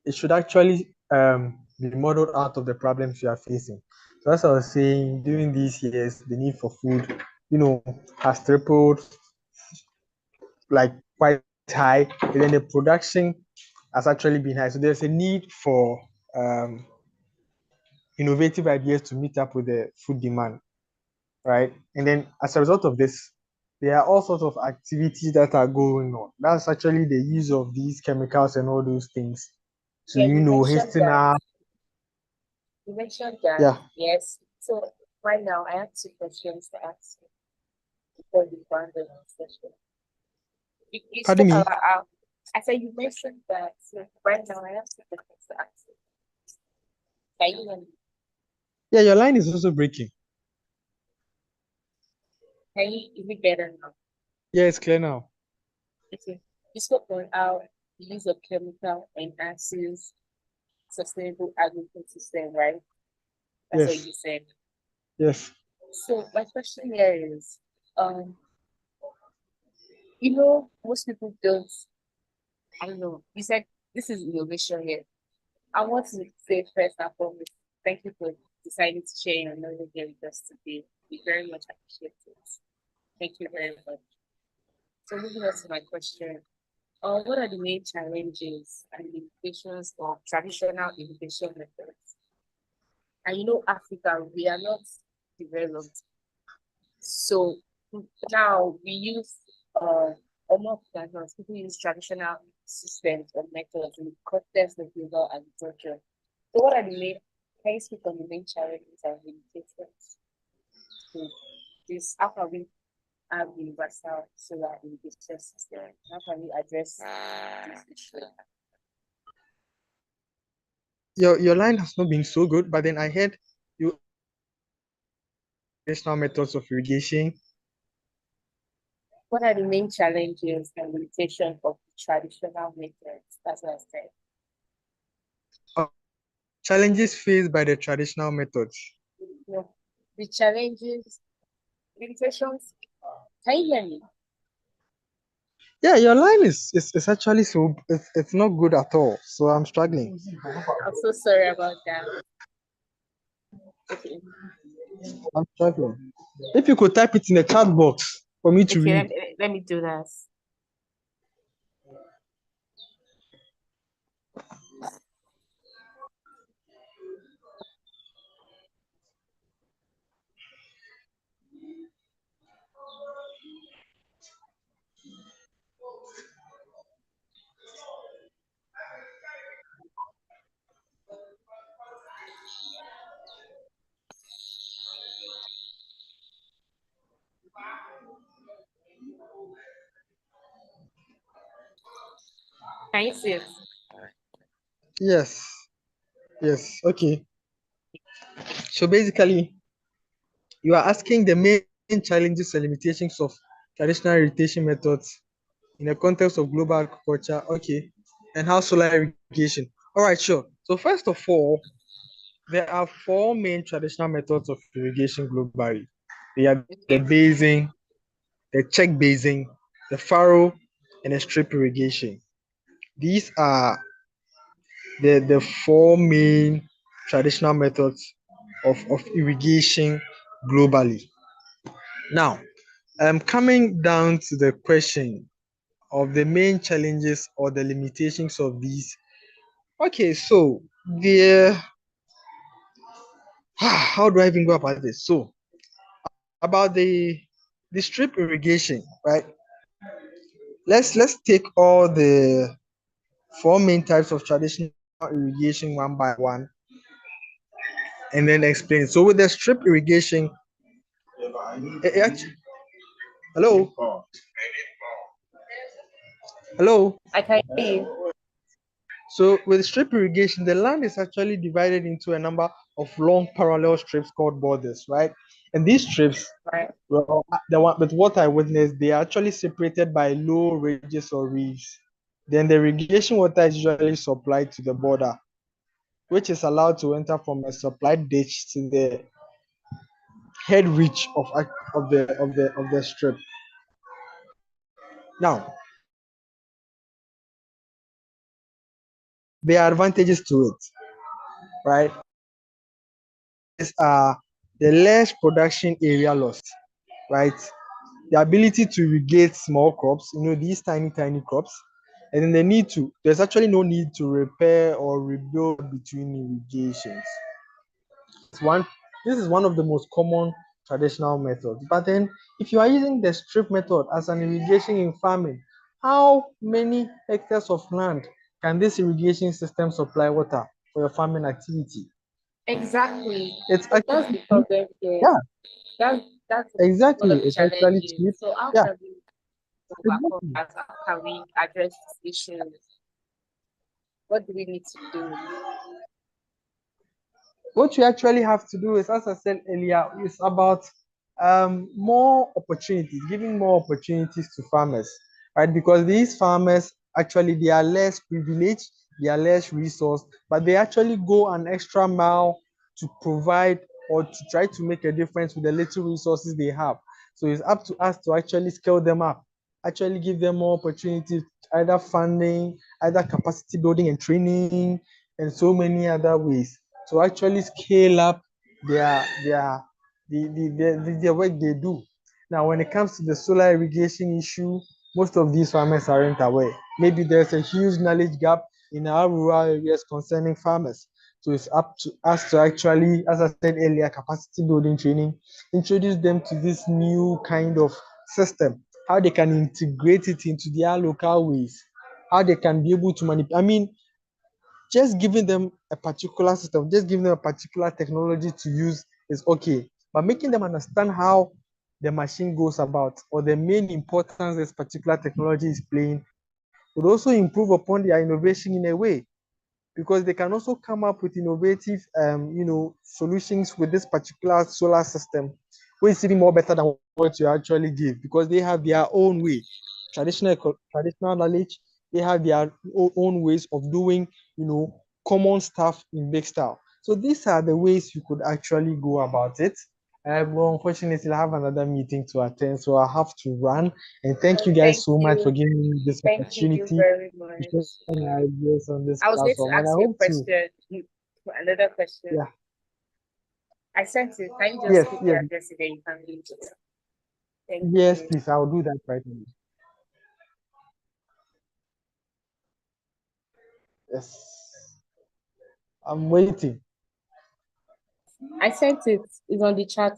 it should actually be modeled out of the problems you are facing. So, as I was saying, during these years, the need for food, has tripled, like quite high, and then the production has actually been high. So, there's a need for innovative ideas to meet up with the food demand, right? And then as a result of this, there are all sorts of activities that are going on. That's actually the use of these chemicals and all those things to, Yeah, you mentioned hasten that. our, You mentioned that. yeah. Yes. So right now, I have two questions to ask you before we go on the next session. You Pardon spoke me? about how I said you mentioned that. So right now, I have two questions to ask you. Can you hear me? Yeah, your line is also breaking. Is it better now? Yeah, it's clear now. Okay. You spoke about how the use of chemical enhances sustainable agriculture system, right? That's what Yes, you said. yes. So my question here is, most people don't, I don't know, you said this is innovation here. I want to say first and foremost, thank you for deciding to share your knowledge here with us today. We very much appreciate it. Thank you very much. So moving on to my question. What are the main challenges and limitations of traditional irrigation methods? And Africa, we are not developed. So now we use almost people use traditional systems or methods in the context of global agriculture. So what are the main can you speak on the main challenges and limitations to this? How can we have universal solar irrigation system? How can we address this issue? Your line has not been so good, but then I heard you traditional methods of irrigation. What are the main challenges and limitations of traditional methods? That's what I said. Challenges faced by the traditional methods. The challenges, limitations. Can you hear me? Yeah, your line is actually so it's not good at all. So I'm struggling. I'm so sorry about that. Okay. I'm struggling. If you could type it in the chat box for me to Okay, read. let me do that. Can you see it? Yes. Yes. Okay. So basically, you are asking the main challenges and limitations of traditional irrigation methods in the context of global agriculture. Okay. And how solar irrigation. All right, sure. So first of all, there are four main traditional methods of irrigation globally. They are the basing, the check basing, the furrow, and the strip irrigation. These are the four main traditional methods of irrigation globally. Now, I'm coming down to the question of the main challenges or the limitations of these. Okay, so how do I even go about this? So about the strip irrigation, right? Let's take all the four main types of traditional irrigation one by one and then explain. So with the strip irrigation, hello? Hello? I can hear you. So with strip irrigation, the land is actually divided into a number of long parallel strips called borders, right? And these strips, Right. well, with what I witnessed, they are actually separated by low ridges or reefs. Then the irrigation water is usually supplied to the border, which is allowed to enter from a supply ditch to the head reach of the strip. Now, there are advantages to it, right? These are the less production area lost, right? The ability to irrigate small crops, these tiny crops, and then there's actually no need to repair or rebuild between irrigations. This is one of the most common traditional methods. But then, if you are using the strip method as an irrigation in farming, how many hectares of land can this irrigation system supply water for your farming activity? Exactly. It's So that's actually the problem here. yeah, That's one exactly. of the It's actually challenges. cheap. So how Yeah, can we overcome exactly. that? How can we address these issues? What do we need to do? What you actually have to do is, as I said earlier, is about more opportunities, giving more opportunities to farmers, right? Because these farmers actually they are less privileged, they are less resourced, but they actually go an extra mile to provide or to try to make a difference with the little resources they have. So it's up to us to actually scale them up, actually give them more opportunities, either funding, either capacity building and training, and so many other ways to actually scale up the work they do. Now, when it comes to the solar irrigation issue, most of these farmers aren't aware. Maybe there's a huge knowledge gap in our rural areas concerning farmers. So it's up to us to actually, as I said earlier, capacity building training, introduce them to this new kind of system, how they can integrate it into their local ways, how they can be able to manipulate. I mean, just giving them a particular system, just giving them a particular technology to use is okay. But making them understand how the machine goes about or the main importance this particular technology is playing would also improve upon their innovation in a way, because they can also come up with innovative solutions with this particular solar system, which is even more better than what you actually give, because they have their own way, traditional knowledge. They have their own ways of doing common stuff in big style. So these are the ways you could actually go about it. Well, unfortunately, I have another meeting to attend, so I have to run. And thank you guys Thank so much for you. giving me this Thank you opportunity very to share much. my ideas on this I was going to platform. And I ask you a hope to, question, another question. yeah, I sent it. Can you just yes, quickly yes, address it then you can leave it? Thank yes, you. please, I'll do that right now. Yes, I'm waiting. I sent it. It's on the chat.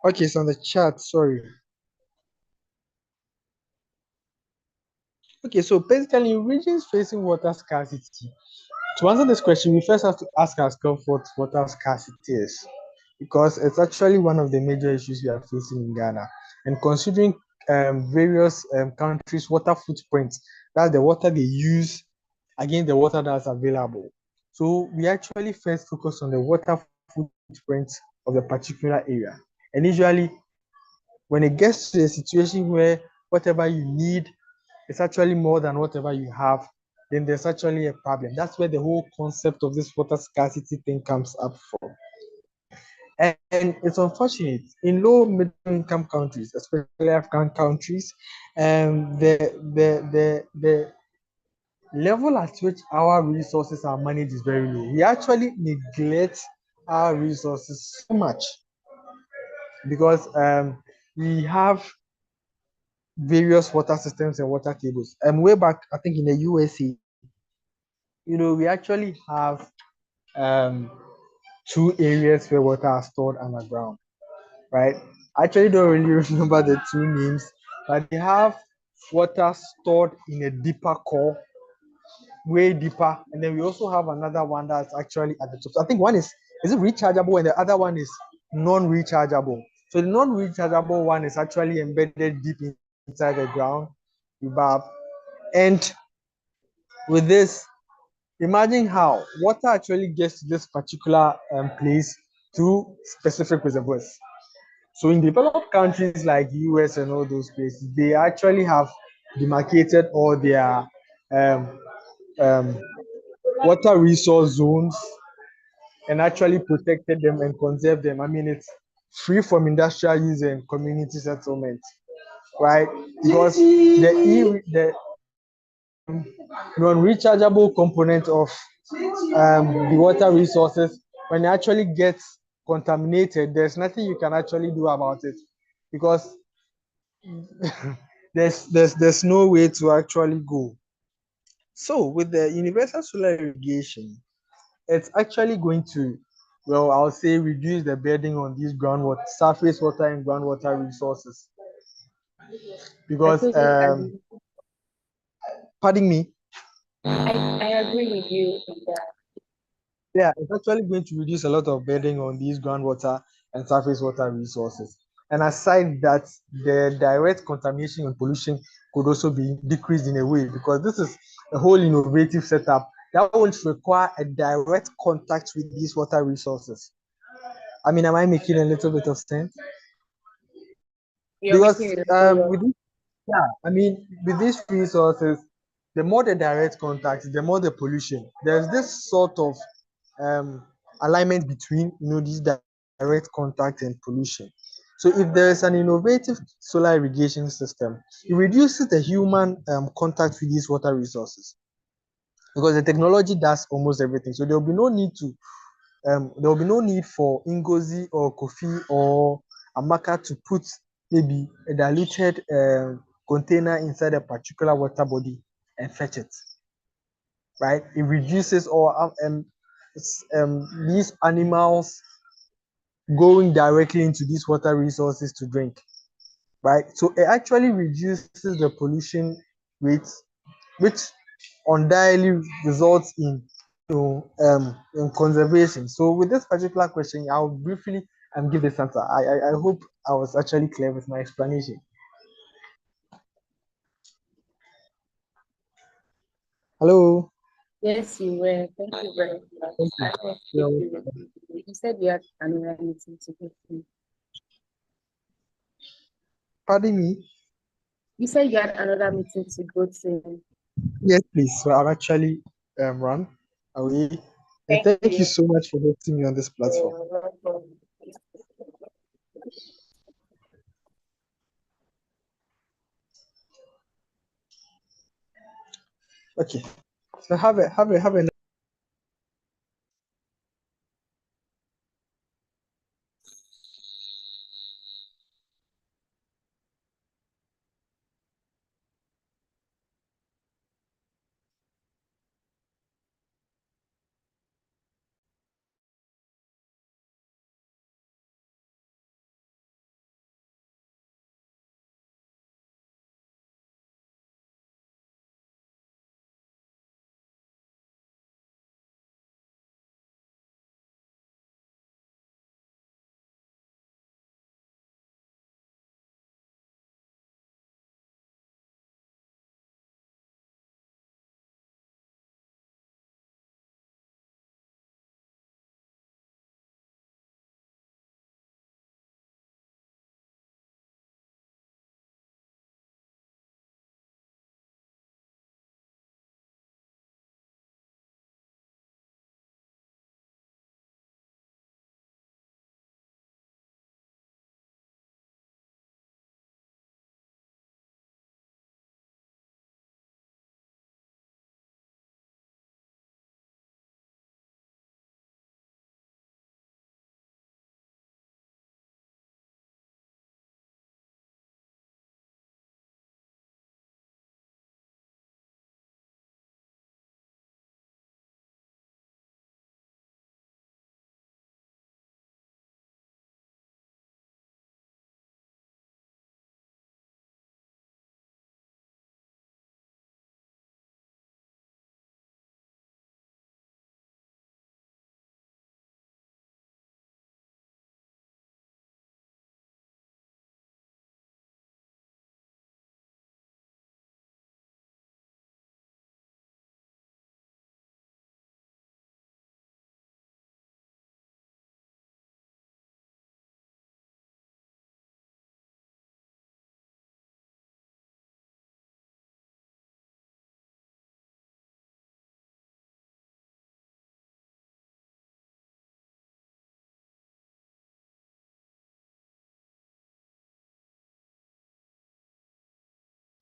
Okay, it's on the chat. Sorry. Okay, so basically, in regions facing water scarcity, to answer this question, we first have to ask ourselves what water scarcity is, because it's actually one of the major issues we are facing in Ghana. And considering various countries' water footprints, that's the water they use against the water that's available. So we actually first focus on the water footprint of the particular area. And usually, when it gets to a situation where whatever you need is actually more than whatever you have, then there's actually a problem. That's where the whole concept of this water scarcity thing comes up from. And it's unfortunate in low middle income countries, especially African countries, the level at which our resources are managed is very low. We actually neglect our resources so much because we have various water systems and water tables. And way back, I think in the USA, we actually have um, two areas where water are stored underground, right? I actually don't really remember the two names, but they have water stored in a deeper core, way deeper. And then we also have another one that's actually at the top. So I think one is it rechargeable and the other one is non-rechargeable. So the non-rechargeable one is actually embedded deep inside the ground. And with this, imagine how water actually gets to this particular place through specific reservoirs. So in developed countries like US and all those places, they actually have demarcated all their um, um, water resource zones and actually protected them and conserved them. I mean, it's free from industrial use and community settlement, right? Because the non-rechargeable component of the water resources, when it actually gets contaminated, there's nothing you can actually do about it because there's no way to actually go. So with the universal solar irrigation, it's actually going to, well, I'll say reduce the burden on these groundwater, surface water and groundwater resources. Because totally agree. pardon me. I agree with you on that. Yeah, it's actually going to reduce a lot of burden on these groundwater and surface water resources. And aside that, the direct contamination and pollution could also be decreased in a way because this is a whole innovative setup that won't require a direct contact with these water resources. I mean, am I making a little bit of sense? You're Because making it very with well. this, yeah, I mean, with these resources, the more the direct contact, the more the pollution. There's this sort of um, alignment between these direct contact and pollution. So if there is an innovative solar irrigation system, it reduces the human contact with these water resources because the technology does almost everything. So there will be no need for Ngozi or Kofi or Amaka to put maybe a diluted container inside a particular water body and fetch it, right? It reduces these animals going directly into these water resources to drink, right? So it actually reduces the pollution rate, which undoubtedly results in conservation. So with this particular question, I'll briefly give this answer. I hope I was actually clear with my explanation. Hello. Yes, you were. Thank you very much. Thank I you. hope You're you said you had another meeting to go to. Pardon me. You said you had another meeting to go to. Yes, please. So I'll actually run away. And Thank thank you you. so much for hosting me on this platform. You're welcome. Okay. So have a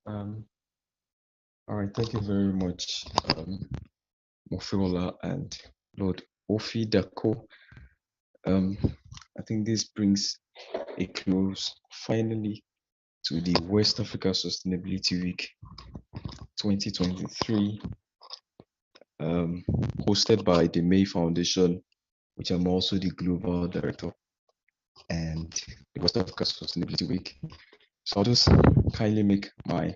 Um, all right, thank you very much, Mofiola and Lord Ofi Dako. I think this brings a close finally to the West Africa Sustainability Week 2023, hosted by the May Foundation, which I'm also the global director, and the West Africa Sustainability Week. So I'll just kindly make my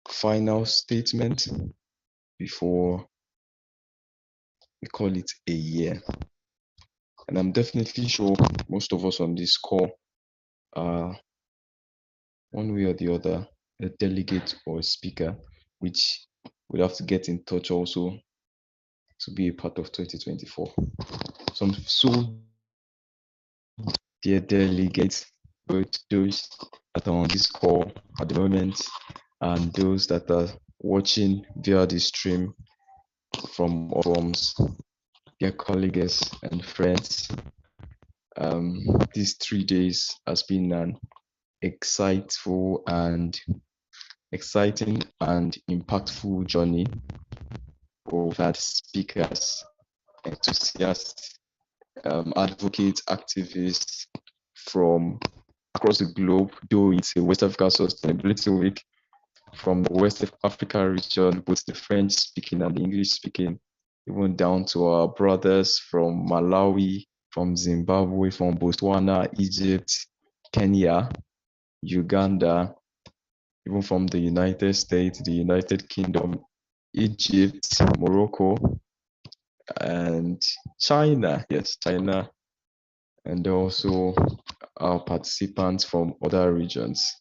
final statement before we call it a year. And I'm definitely sure most of us on this call are one way or the other a delegate or a speaker, which we'll have to get in touch also to be a part of 2024. So I'm so dear delegates, both those that are on this call at the moment and those that are watching via the stream from all forms, their colleagues and friends. These 3 days has been an exciting and impactful journey. We've had speakers, enthusiasts, advocates, activists from across the globe, though it's a West Africa Sustainability Week, from the West Africa region, both the French speaking and the English speaking, even down to our brothers from Malawi, from Zimbabwe, from Botswana, Egypt, Kenya, Uganda, even from the United States, the United Kingdom, Egypt, Morocco, and China. Yes, China, and also our participants from other regions.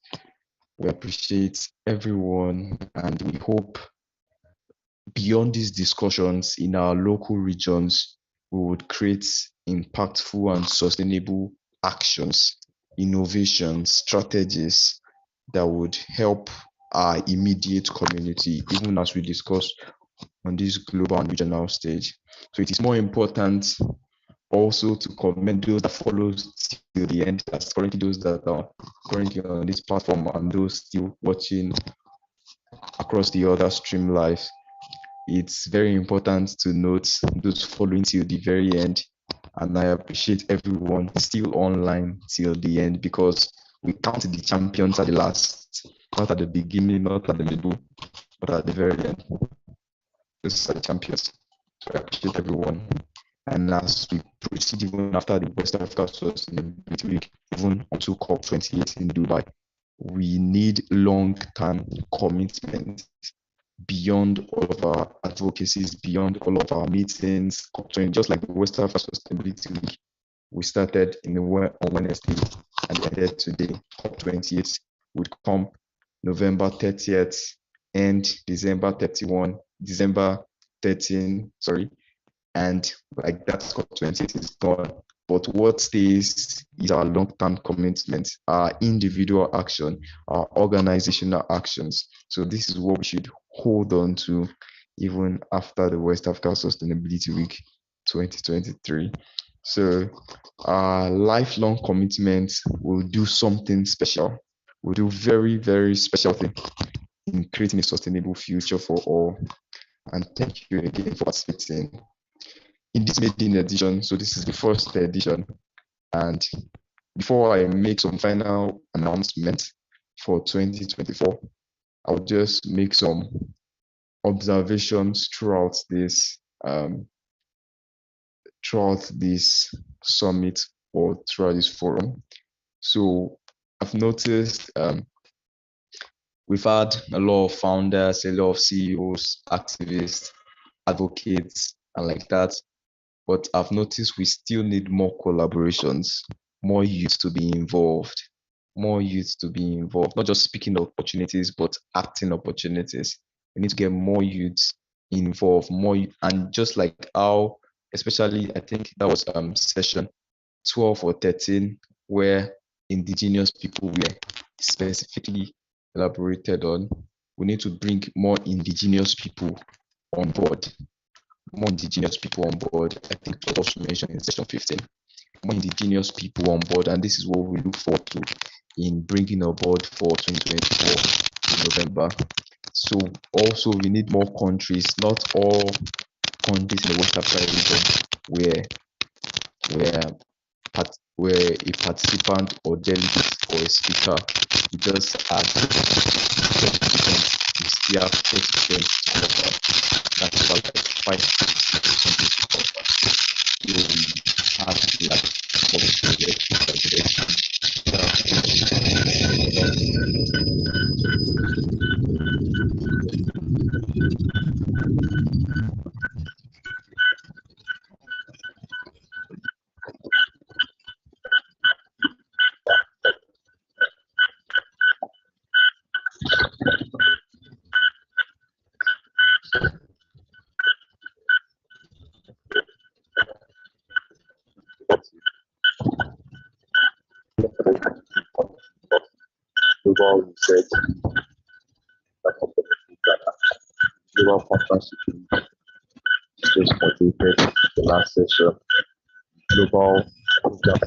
We appreciate everyone, and we hope beyond these discussions in our local regions, we would create impactful and sustainable actions, innovations, strategies that would help our immediate community, even as we discuss on this global and regional stage. So it is more important also to commend those that follow till the end. That's currently those that are currently on this platform and those still watching across the other stream live. It's very important to note those following till the very end. And I appreciate everyone still online till the end, because we count the champions at the last, not at the beginning, not at the middle, but at the very end. Those are the champions. So I appreciate everyone. And as we proceed even after the West Africa Sustainability Week, even onto COP28 in Dubai, we need long-term commitment beyond all of our advocacies, beyond all of our meetings, just like the West Africa Sustainability Week. We started on Wednesday and ended today. COP28 would come November 30th and December 13, and like that, COP28 is gone. But what stays is our long-term commitment, our individual action, our organizational actions. So this is what we should hold on to even after the West Africa Sustainability Week 2023. So our lifelong commitment will do something special. We'll do very, very special thing in creating a sustainable future for all. And thank you again for participating in this maiden edition. So this is the first edition. And before I make some final announcements for 2024, I'll just make some observations throughout this summit or throughout this forum. So I've noticed we've had a lot of founders, a lot of CEOs, activists, advocates, and like that. But I've noticed we still need more collaborations, more youth to be involved, not just speaking opportunities, but acting opportunities. We need to get more youth involved, and just like how, especially I think that was session 12 or 13, where indigenous people were specifically elaborated on. We need to bring more indigenous people on board. I think it was also mentioned in session 15. More indigenous people on board, and this is what we look forward to in bringing on board for 2024. November. So also we need more countries. Not all countries in the West Africa region where a participant or delegate or a speaker just as participants, we still have 30% to cover. That's about like 5 countries to cover. So we have like 40%. Global research, global partnership just completed the last session. Global program